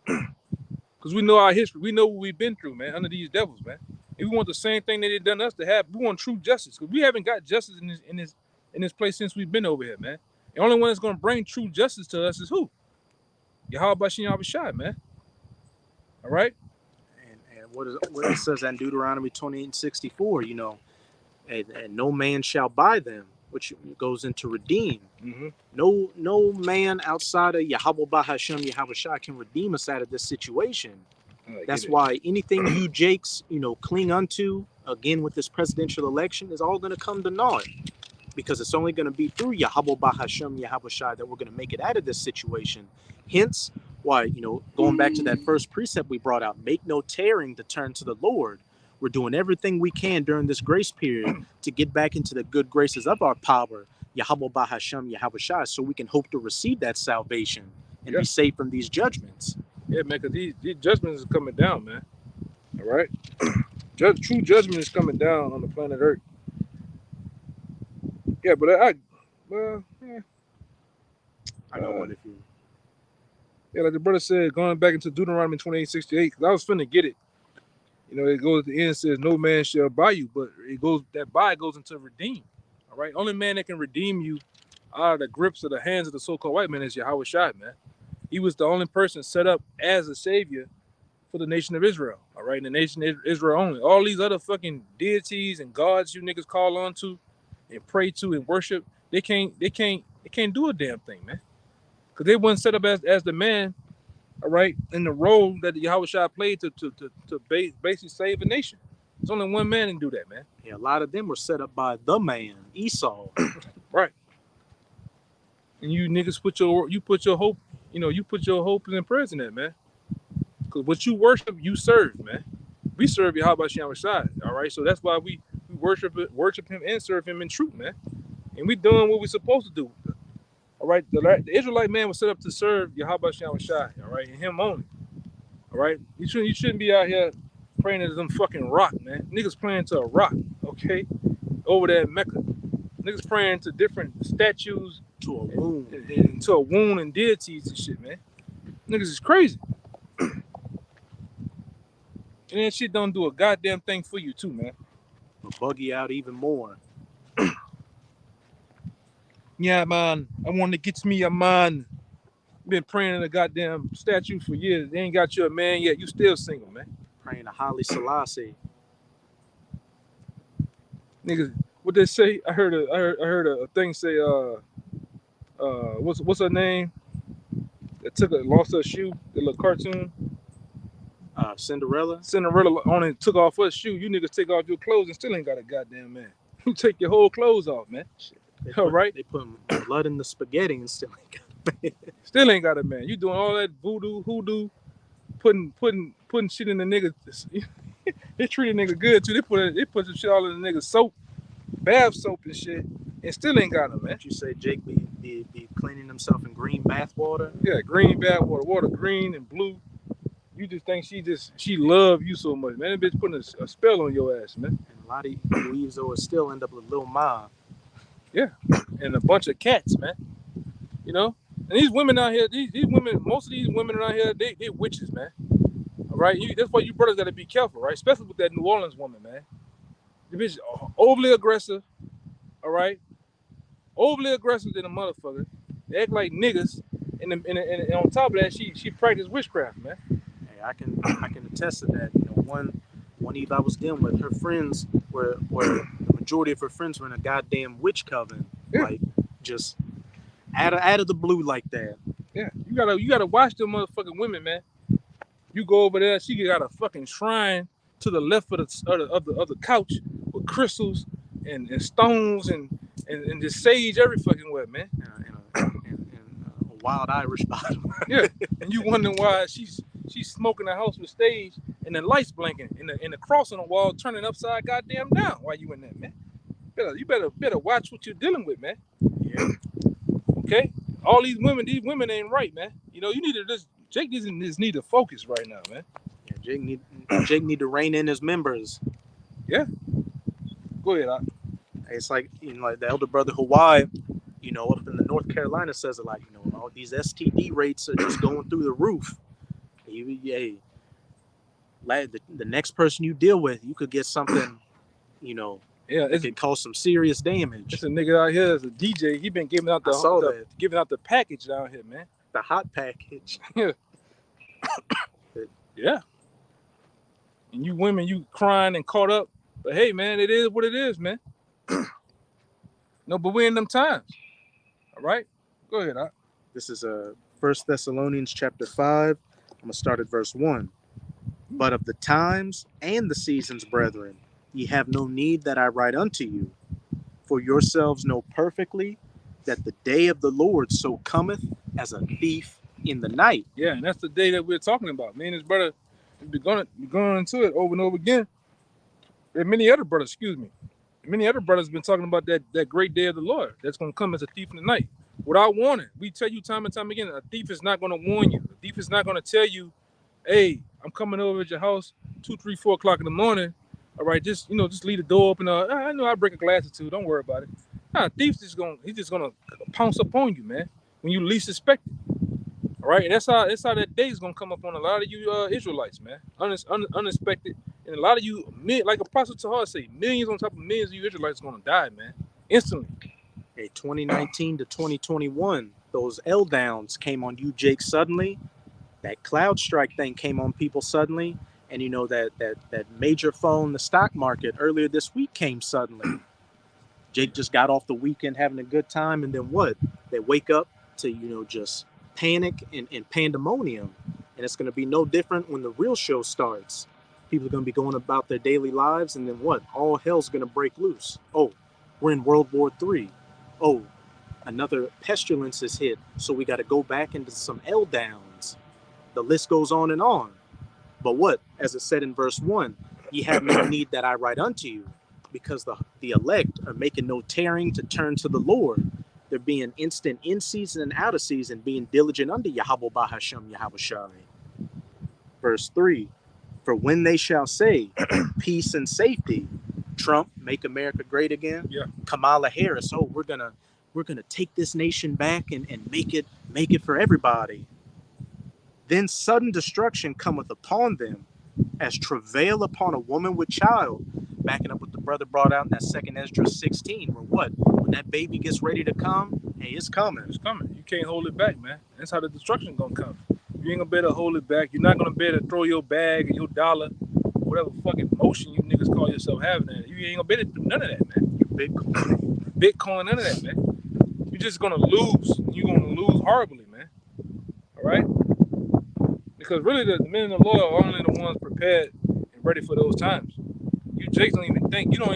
because we know our history, we know what we've been through, man, under these devils, man. And we want the same thing that they done us to have. We want true justice, because we haven't got justice in this place since we've been over here, man. The only one that's gonna bring true justice to us is who? Yahweh Bashin Yahweh Shai, man. All right. And what it says in Deuteronomy 28:64, and no man shall buy them, which goes into redeem. Mm-hmm. No man outside of Yahweh Bahashem Yahweh Shai can redeem us out of this situation. That's why anything you Jakes, cling unto again with this presidential election is all going to come to naught, because it's only going to be through Yahweh Bahashem Yahweh Shai that we're going to make it out of this situation. Hence why, going back to that first precept we brought out, make no tearing to turn to the Lord. We're doing everything we can during this grace period to get back into the good graces of our power, Yahweh Bahashem Yahweh Shai, so we can hope to receive that salvation and be saved from these judgments. Yeah, man, because these judgments is coming down, man. All right? True judgment is coming down on the planet Earth. Yeah, but I know what if you... Yeah, like the brother said, going back into Deuteronomy 28:68, because I was finna get it. It goes at the end and says, no man shall buy you, but that buy goes into redeem. All right? Only man that can redeem you out of the grips of the hands of the so-called white man is Yahweh Shai, man. He was the only person set up as a savior for the nation of Israel. All right? And the nation of Israel only. All these other fucking deities and gods you niggas call on to and pray to and worship, they can't do a damn thing, man. Because they weren't set up as the man, all right, in the role that the Yahweh Shai played to basically save a nation. There's only one man can do that, man. Yeah, a lot of them were set up by the man, Esau. Right. And you niggas put your hope, you put your hope and prayers in that, man. Because what you worship, you serve, man. We serve Yahweh Shai, all right? So that's why we worship him and serve him in truth, man. And we doing what we're supposed to do. All right, the Israelite man was set up to serve Yahweh Shai, all right, and him only. All right, you shouldn't be out here praying to some fucking rock, man. Niggas praying to a rock, okay, over there in Mecca. Niggas praying to different statues, to a wound, and to a wound and deities and shit, man. Niggas is crazy. And that shit don't do a goddamn thing for you too, man. It'll bug you out even more. Yeah, man. I want to get me a man. Been praying in a goddamn statue for years. They ain't got you a man yet. You still single, man. Praying to Haile Selassie. Niggas, what they say? I heard a thing say. What's her name? That lost her shoe. The little cartoon. Cinderella. Cinderella only took off her shoe. You niggas take off your clothes and still ain't got a goddamn man. You take your whole clothes off, man. All right. They put blood in the spaghetti and still ain't got a man. Still ain't got a man. You doing all that voodoo, hoodoo, putting shit in the nigga. They treat a nigga good too. They put some shit all in the nigga soap, bath soap and shit, and still ain't got him, man. You say Jake be cleaning himself in green bath water? Yeah, green bath water green and blue. You just think she love you so much, man. That bitch putting a spell on your ass, man. And a lot of leaves though still end up with Lil Ma. Yeah, and a bunch of cats, man. And these women out here, these women, most of these women around here, they witches, man. All right, that's why you brothers got to be careful, right? Especially with that New Orleans woman, man. The bitch overly aggressive, all right? Overly aggressive than a motherfucker. They act like niggas, and on top of that, she practiced witchcraft, man. Hey, I can attest to that. One Eve I was dealing with, her friends were the majority of her friends were in a goddamn witch coven, like just out of the blue like that. Yeah, you gotta watch them motherfucking women, man. You go over there, she got a fucking shrine to the left of the couch with crystals and stones and just sage every fucking way, man. And a wild Irish bottom. Yeah, and you wondering why she's smoking the house with stage and the lights blinking and the cross on the wall turning upside goddamn down while you in there, man. You better watch what you're dealing with, man. Yeah. Okay? All these women ain't right, man. You need to Jake just need to focus right now, man. Yeah, Jake need to rein in his members. Yeah. Go ahead, Doc. It's like like the elder brother Hawaii, up in the North Carolina says it like, all these STD rates are just going through the roof. The next person you deal with, you could get something, Yeah, it could cause some serious damage. It's a nigga out here as a DJ. He been giving out the package down here, man. The hot package. Yeah. Yeah. And you women, you crying and caught up. But hey, man, it is what it is, man. Niggas No, but we're in them times. All right? Go ahead. This is 1 Thessalonians chapter 5. I'm going to start at verse 1. But of the times and the seasons, brethren, ye have no need that I write unto you. For yourselves know perfectly that the day of the Lord so cometh as a thief in the night. Yeah, and that's the day that we're talking about. Me and his brother have been going into it over and over again. And many other brothers been talking about that great day of the Lord that's going to come as a thief in the night. Without warning. We tell you time and time again, a thief is not going to warn you. A thief is not going to tell you, hey, I'm coming over at your house 2, 3, 4 o'clock in the morning. All right, just leave the door open. I know I break a glass or two. Don't worry about it. Nah, a thief's he's just gonna pounce up on you, man, when you least expect it. All right, and that's how that day is gonna come up on a lot of you Israelites, man. Unexpected, and a lot of you, like Apostle Tahar say, millions on top of millions of you Israelites are gonna die, man, instantly. Hey, 2019 to 2021, those L downs came on you, Jake, suddenly. That cloud strike thing came on people suddenly. And that major phone, the stock market, earlier this week came suddenly. Jake just got off the weekend having a good time, and then what? They wake up to, just panic and pandemonium. And it's going to be no different when the real show starts. People are going to be going about their daily lives, and then what? All hell's going to break loose. Oh, we're in World War III. Oh, another pestilence is hit, so we got to go back into some L downs. The list goes on and on. But what? As it said in verse 1, ye have no need that I write unto you, because the elect are making no tarrying to turn to the Lord. They're being instant in season and out of season, being diligent unto Yahweh Bahashem Yahweh Shai. Verse 3, for when they shall say, peace and safety, Trump, make America great again. Yeah. Kamala Harris, oh, we're gonna take this nation back and make it for everybody. Then sudden destruction cometh upon them, as travail upon a woman with child. Backing up what the brother brought out in that 2 Esdras 16, where what? When that baby gets ready to come, hey, it's coming. It's coming. You can't hold it back, man. That's how the destruction gonna come. You ain't gonna be able to hold it back. You're not gonna be able to throw your bag and your dollar, whatever fucking motion you niggas call yourself having. You ain't gonna be able to do none of that, man. Bitcoin, none of that, man. You're just gonna lose. You're gonna lose horribly, man. All right? Because really, the men in the Lord are only the ones prepared and ready for those times. You Jakes don't even think. You don't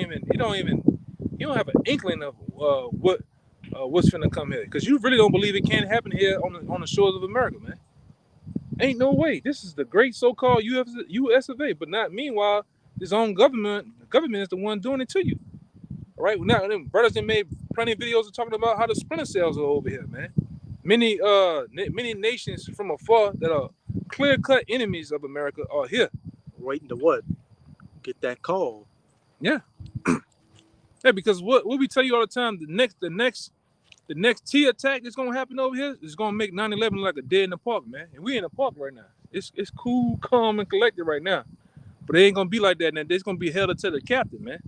have an inkling of what's finna come here. Because you really don't believe it can happen here on the shores of America, man. Ain't no way. This is the great so-called US of A. But not meanwhile, this own government is the one doing it to you. All right? Now, them brothers that made plenty of videos talking about how the splinter cells are over here, man. Many nations from afar that are clear-cut enemies of America are here. Waiting to what? Get that call. Yeah. Yeah, because what we tell you all the time, the next T attack that's gonna happen over here is gonna make 9/11 like a day in the park, man. And we in the park right now. It's cool, calm, and collected right now. But it ain't gonna be like that, man. It's gonna be held to the captain, man.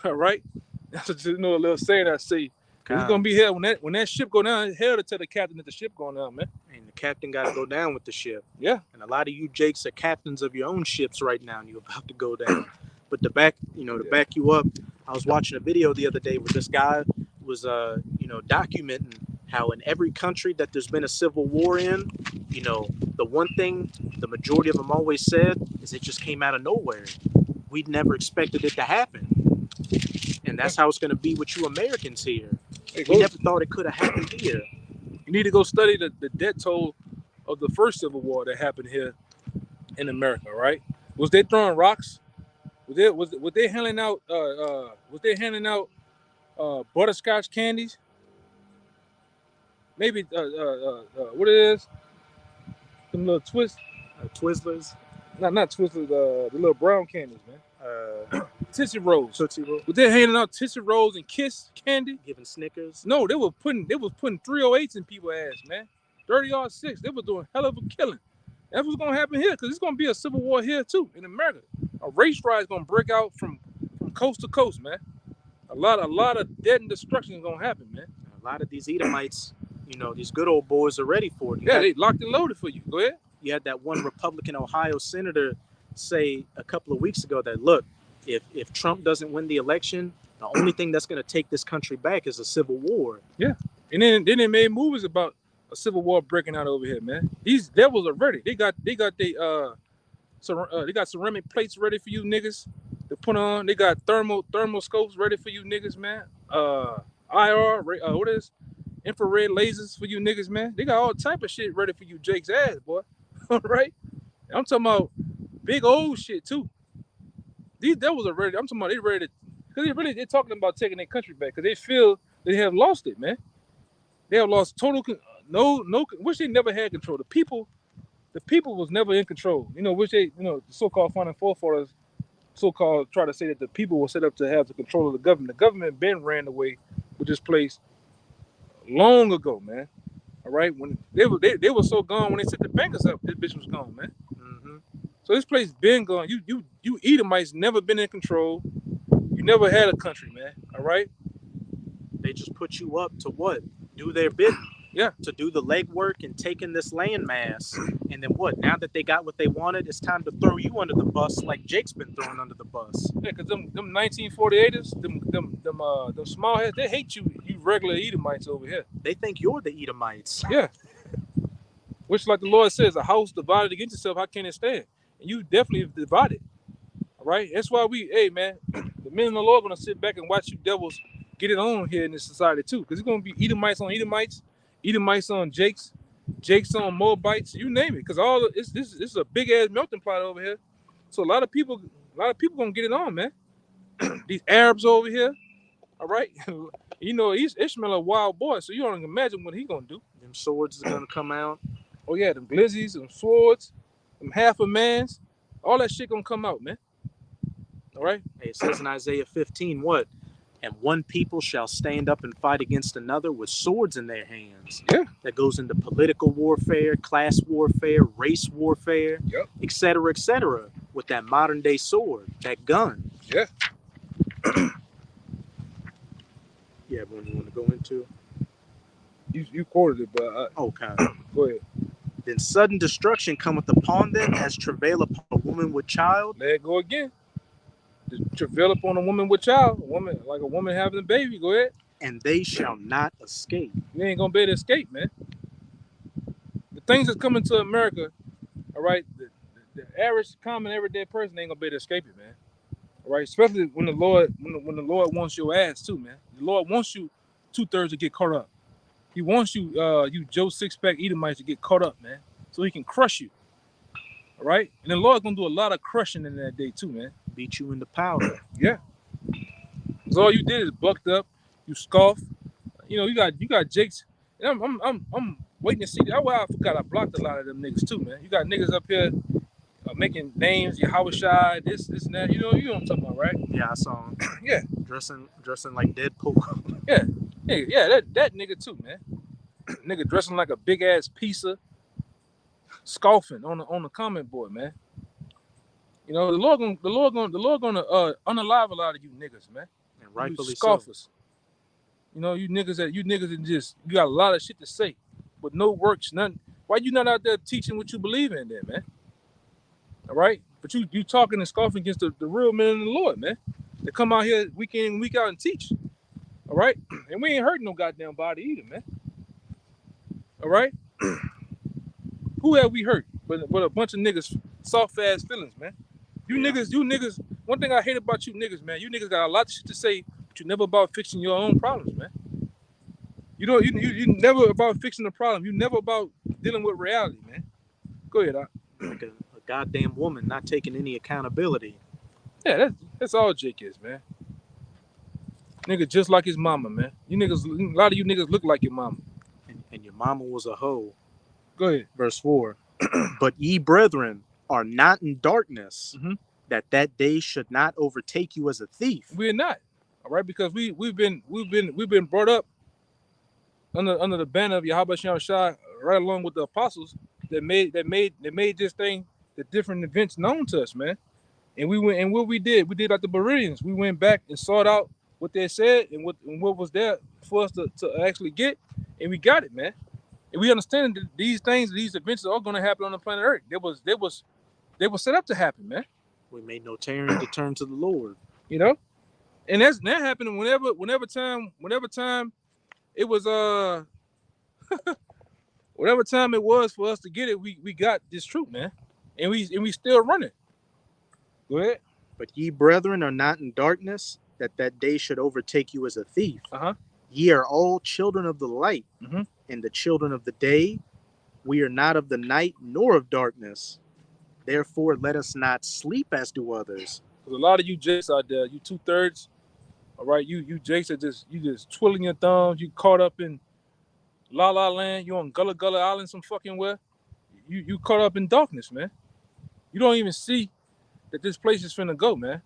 All right? That's just a little saying I say. It's gonna be held when that ship go down, it's held to the captain that the ship going down, man. And the captain got to go down with the ship. Yeah. And a lot of you Jakes are captains of your own ships right now, and you're about to go down. But to back you up, I was watching a video the other day where this guy was documenting how in every country that there's been a civil war in, the one thing the majority of them always said is it just came out of nowhere. We'd never expected it to happen. And that's how it's going to be with you Americans here. We never thought it could have happened here. You need to go study the death toll of the first Civil War that happened here in America, right? Was they throwing rocks? Was they handing out butterscotch candies? Maybe what it is? Them little Twizzlers. Not Twizzlers, the little brown candies, man. Tootsie Rolls. Tootsie Roll. But they're handing out Tootsie Rolls and Kiss candy. Giving Snickers. No, they was putting 308s in people's ass, man. 30-06. They were doing hell of a killing. That's what's gonna happen here, because it's gonna be a civil war here too in America. A race riot is gonna break out from coast to coast, man. A lot of death and destruction is gonna happen, man. A lot of these Edomites, these good old boys are ready for it. They locked and loaded for you. Go ahead. You had that one Republican Ohio senator say a couple of weeks ago that, look, if Trump doesn't win the election, The only thing that's going to take this country back is a civil war. And then they made movies about a civil war breaking out over here, man. These devils are ready. They got they got ceramic plates ready for you niggas to put on. They got thermal scopes ready for you niggas, man. IR, what is infrared lasers for you niggas, man. They got all type of shit ready for you, Jake's ass, boy. All right, I'm talking about big old shit too. These devils are ready. I'm talking about they ready to, because they're talking about taking their country back because they feel they have lost it, man. They have lost total which they never had control. The people was never in control. You know, which they, the so-called founding forefathers, so-called try to say that the people were set up to have the control of the government. The government been ran away with this place long ago, man. All right, when they were so gone when they set the bankers up, this bitch was gone, man. Mm-hmm. So this place been gone. You Edomites never been in control. You never had a country, man. All right. They just put you up to what? Do their bidding. Yeah. To do the legwork and taking this landmass. And then what? Now that they got what they wanted, it's time to throw you under the bus like Jake's been thrown under the bus. Yeah, because them 1948ers, them small heads, they hate you regular Edomites over here. They think you're the Edomites. Yeah. Which, like the Lord says, a house divided against itself, how can it stand? And you definitely divided. All right? That's why hey, man, the men of the Lord are going to sit back and watch you devils get it on here in this society, too. Because it's going to be Edomites on Edomites, Edomites on Jakes on Moabites, you name it. Because this is a big-ass melting pot over here. So a lot of people going to get it on, man. These Arabs over here, all right? Ishmael a wild boy, so you don't imagine what he going to do. Them swords is going to come out. Oh, yeah, them glizzies, them swords, them half a mans, all that shit gonna come out, man. All right? Hey, it says in Isaiah 15, what? And one people shall stand up and fight against another with swords in their hands. Yeah. That goes into political warfare, class warfare, race warfare, Yep. et cetera, with that modern day sword, that gun. Yeah. Yeah, when you want to go into? You quoted it, but Okay. Go ahead. Then sudden destruction cometh upon them as travail upon a woman with child. Let it go again. The travail upon a woman with child, like a woman having a baby. Go ahead. And they shall not escape. You ain't gonna be able to escape, man. The things that's coming to America, all right, the average, common, everyday person ain't gonna be able to escape it, man. All right, especially when the Lord wants your ass too, man. The Lord wants you 2/3 to get caught up. He wants you, you Joe Six-Pack Edomites to get caught up, man, so he can crush you. All right, and the Lord's gonna do a lot of crushing in that day too, man. Beat you into powder. Yeah. So all you did is bucked up, you scoff. You got Jake's. And I'm waiting to see. That's why I forgot I blocked a lot of them niggas too, man. You got niggas up here making names, Yahushua, this and that. You know what I'm talking about, right? Yeah, I saw him. Yeah. Dressing like Deadpool. Yeah, that nigga too, man. Nigga dressing like a big ass pizza, scoffing on the comment board, man. The Lord gonna unalive a lot of you niggas, man. And rightfully you scoffers. So. You niggas that just you got a lot of shit to say, but no works, nothing. Why you not out there teaching what you believe in, then, man? All right, but you talking and scoffing against the real men of the Lord, man. They come out here week in and week out and teach. All right, and we ain't hurting no goddamn body either, man. All right, who have we hurt? But a bunch of niggas soft ass feelings, man. You niggas. One thing I hate about you niggas, man. You niggas got a lot of shit to say, but you never about fixing your own problems, man. You never about fixing the problem. You never about dealing with reality, man. Go ahead, Doc. Like a goddamn woman not taking any accountability. Yeah, that's all Jake is, man. Nigga just like his mama, man. A lot of you niggas look like your mama. And your mama was a hoe. Go ahead. Verse 4. But ye brethren are not in darkness, that day should not overtake you as a thief. We're not. All right, because we've been brought up under the banner of Yahweh Shai, right along with the apostles that made this thing, the different events known to us, man. And we went, and what we did like the Bereans. We went back and sought out what they said and what was there for us to actually get, and we got it, man. And we understand that these events are all going to happen on the planet Earth. They was set up to happen, man. We made no tearing to turn to the Lord. You know, And that happened whenever time it was whatever time it was for us to get it, we got this truth, man. And we still running. Go ahead. But ye brethren are not in darkness, that day should overtake you as a thief. Uh-huh. Ye are all children of the light, Mhm. and the children of the day. We are not of the night nor of darkness. Therefore, let us not sleep as do others. There's a lot of you jakes out there, you 2/3. All right, you jakes are just twiddling your thumbs. You caught up in La La Land. You on Gullah Gullah Island, some fucking where. You caught up in darkness, man. You don't even see that this place is finna go, man.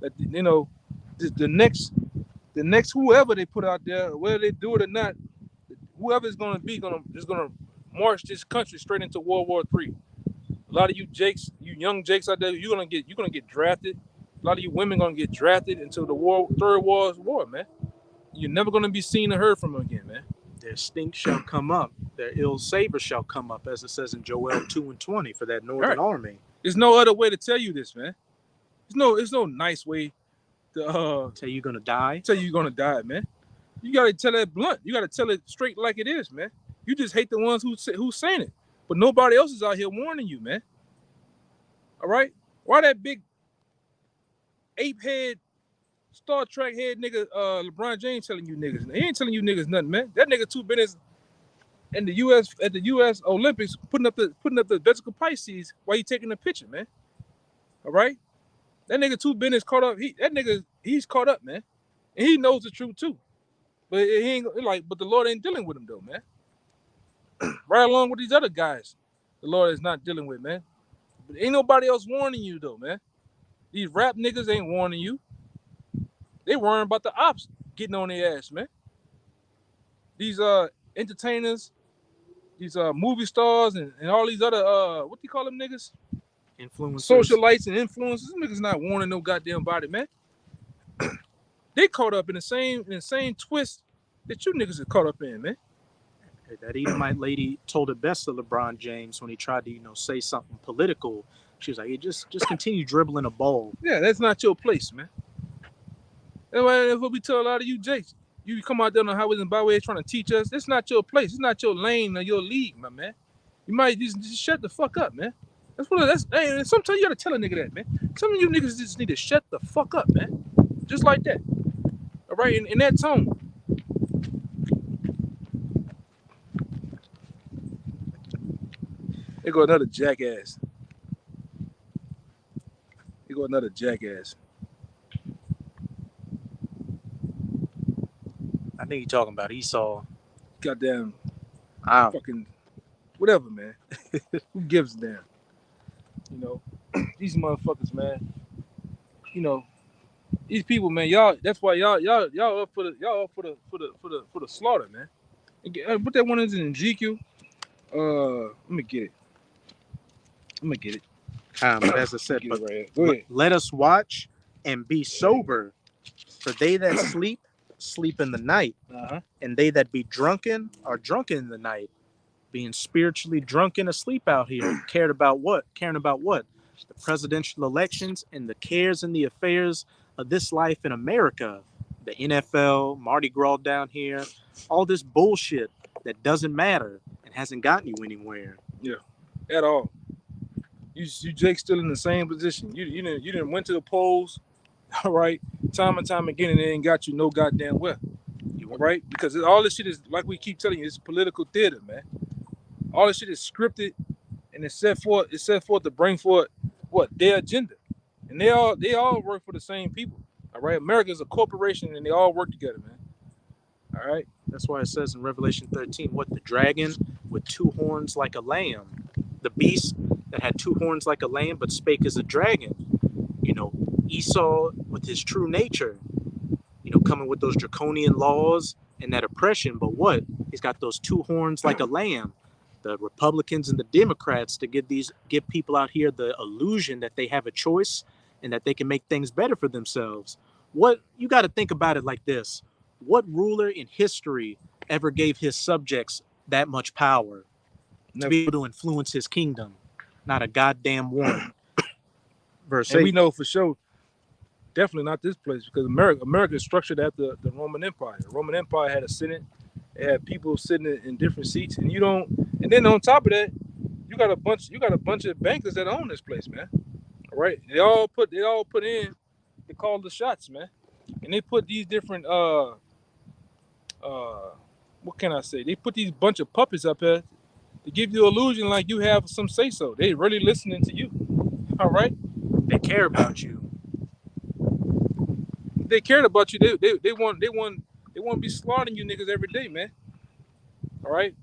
That the next whoever they put out there, whether they do it or not, whoever is gonna march this country straight into World War III. A lot of you jakes, you young jakes out there, you're gonna get drafted. A lot of you women gonna get drafted into the third world war, man. You're never gonna be seen or heard from them again, man. Their stink shall come up, their ill savor shall come up, as it says in Joel 2:20 for that northern army. There's no other way to tell you this, man. There's no nice way to tell you're gonna die. Tell you you're gonna die, man. You gotta tell that blunt. You gotta tell it straight like it is, man. You just hate the ones who's saying it, but nobody else is out here warning you, man. All right? Why that big ape head, Star Trek head nigga, LeBron James telling you niggas? He ain't telling you niggas nothing, man. That nigga too been in the U.S. Olympics putting up the vesicle Pisces while he taking the picture, man. All right? That nigga too been caught up. He's caught up, man, and he knows the truth too. But he ain't but the Lord ain't dealing with him though, man. Right along with these other guys, the Lord is not dealing with, man. But ain't nobody else warning you though, man. These rap niggas ain't warning you. They worrying about the ops getting on their ass, man. These entertainers, these movie stars, and all these other what do you call them niggas? Influencers. Socialites and influencers. These niggas not warning no goddamn body, man. They caught up in the same twist that you niggas are caught up in, man. That Edomite lady told it best to LeBron James when he tried to, say something political. She was like, just continue dribbling a ball. Yeah, that's not your place, man. That's what we tell a lot of you jakes. You come out there on the highways and byways trying to teach us. It's not your place. It's not your lane or your league, my man. You might just shut the fuck up, man. Hey, sometimes you gotta tell a nigga that, man. Some of you niggas just need to shut the fuck up, man. Just like that. All right, in that tone. Here go another jackass. Here go another jackass. I think you're talking about Esau. Goddamn. Fucking whatever, man. Who gives a damn? These motherfuckers, man. These people, man. Y'all. That's why y'all up for the slaughter, man. Put that one in Ezekiel. Let me get it. But as I said, right let us watch and be sober, for they that sleep in the night, and they that be drunken are drunken in the night, being spiritually drunken asleep out here. Caring about what? The presidential elections and the cares and the affairs of this life in America. The NFL, Mardi Gras down here, all this bullshit that doesn't matter and hasn't gotten you anywhere. Yeah, at all. You Jake still in the same position. You didn't went to the polls, all right, time and time again, and it ain't got you no goddamn well. All right? Because all this shit is, like we keep telling you, it's political theater, man. All this shit is scripted and it's set forth to bring forth their agenda. And they all work for the same people. All right. America is a corporation and they all work together, man. All right. That's why it says in Revelation 13, the dragon with two horns like a lamb, the beast that had two horns like a lamb but spake as a dragon. Esau with his true nature, coming with those draconian laws and that oppression, but he's got those two horns like a lamb. The Republicans and the Democrats to give people out here the illusion that they have a choice and that they can make things better for themselves. You got to think about it like this. What ruler in history ever gave his subjects that much power to be able to influence his kingdom? Not a goddamn one. Verse 8. We know for sure definitely not this place, because America is structured after the Roman Empire. The Roman Empire had a Senate. It had people sitting in different seats, and then on top of that, you got a bunch of bankers that own this place, man. All right, they all put in to call the shots, man, and they put these different what can I say? They put these bunch of puppets up here to give you the illusion like you have some say so. They really listening to you. All right, They care about you. if they cared about you, they want to be slaughtering you niggas every day, man. All right,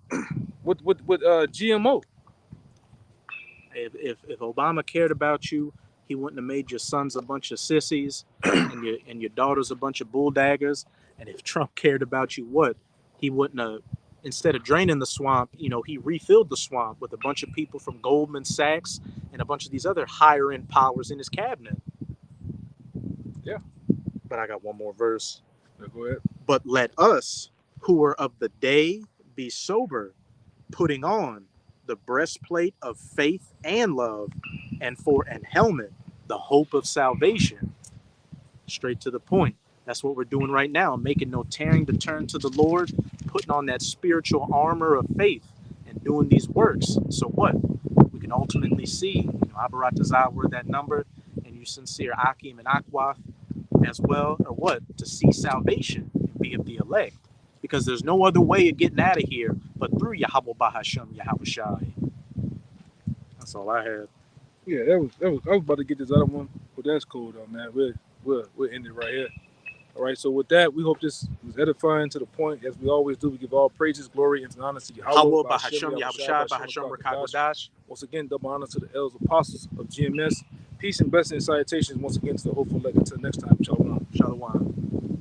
with GMO. If Obama cared about you, he wouldn't have made your sons a bunch of sissies and your daughters a bunch of bulldaggers. And if Trump cared about you, what? He wouldn't have, instead of draining the swamp, he refilled the swamp with a bunch of people from Goldman Sachs and a bunch of these other higher end powers in his cabinet. Yeah. But I got one more verse. Yeah, go ahead. But let us who are of the day be sober, putting on the breastplate of faith and love, and for an helmet, the hope of salvation. Straight to the point. That's what we're doing right now, making no tearing to turn to the Lord, putting on that spiritual armor of faith and doing these works. So what? We can ultimately see, Abarat Tazawar, that number, and you sincere Akim and Akwath as well, or what? To see salvation and be of the elect. Because there's no other way of getting out of here but through Yahweh Bahasham Yahweh Shai. That's all I had. Yeah, that was. I was about to get this other one, but that's cool though, man. We'll end it right here. All right. So with that, we hope this was edifying to the point, as we always do. We give all praises, glory, and honor to Yahweh Bahasham Yahweh Shai Bahasham Rakagwadash. Once again, double honor to the elders apostles of GMS. Peace and blessing and salutations once again to the hopeful elect. Until next time, shalom. Shalom.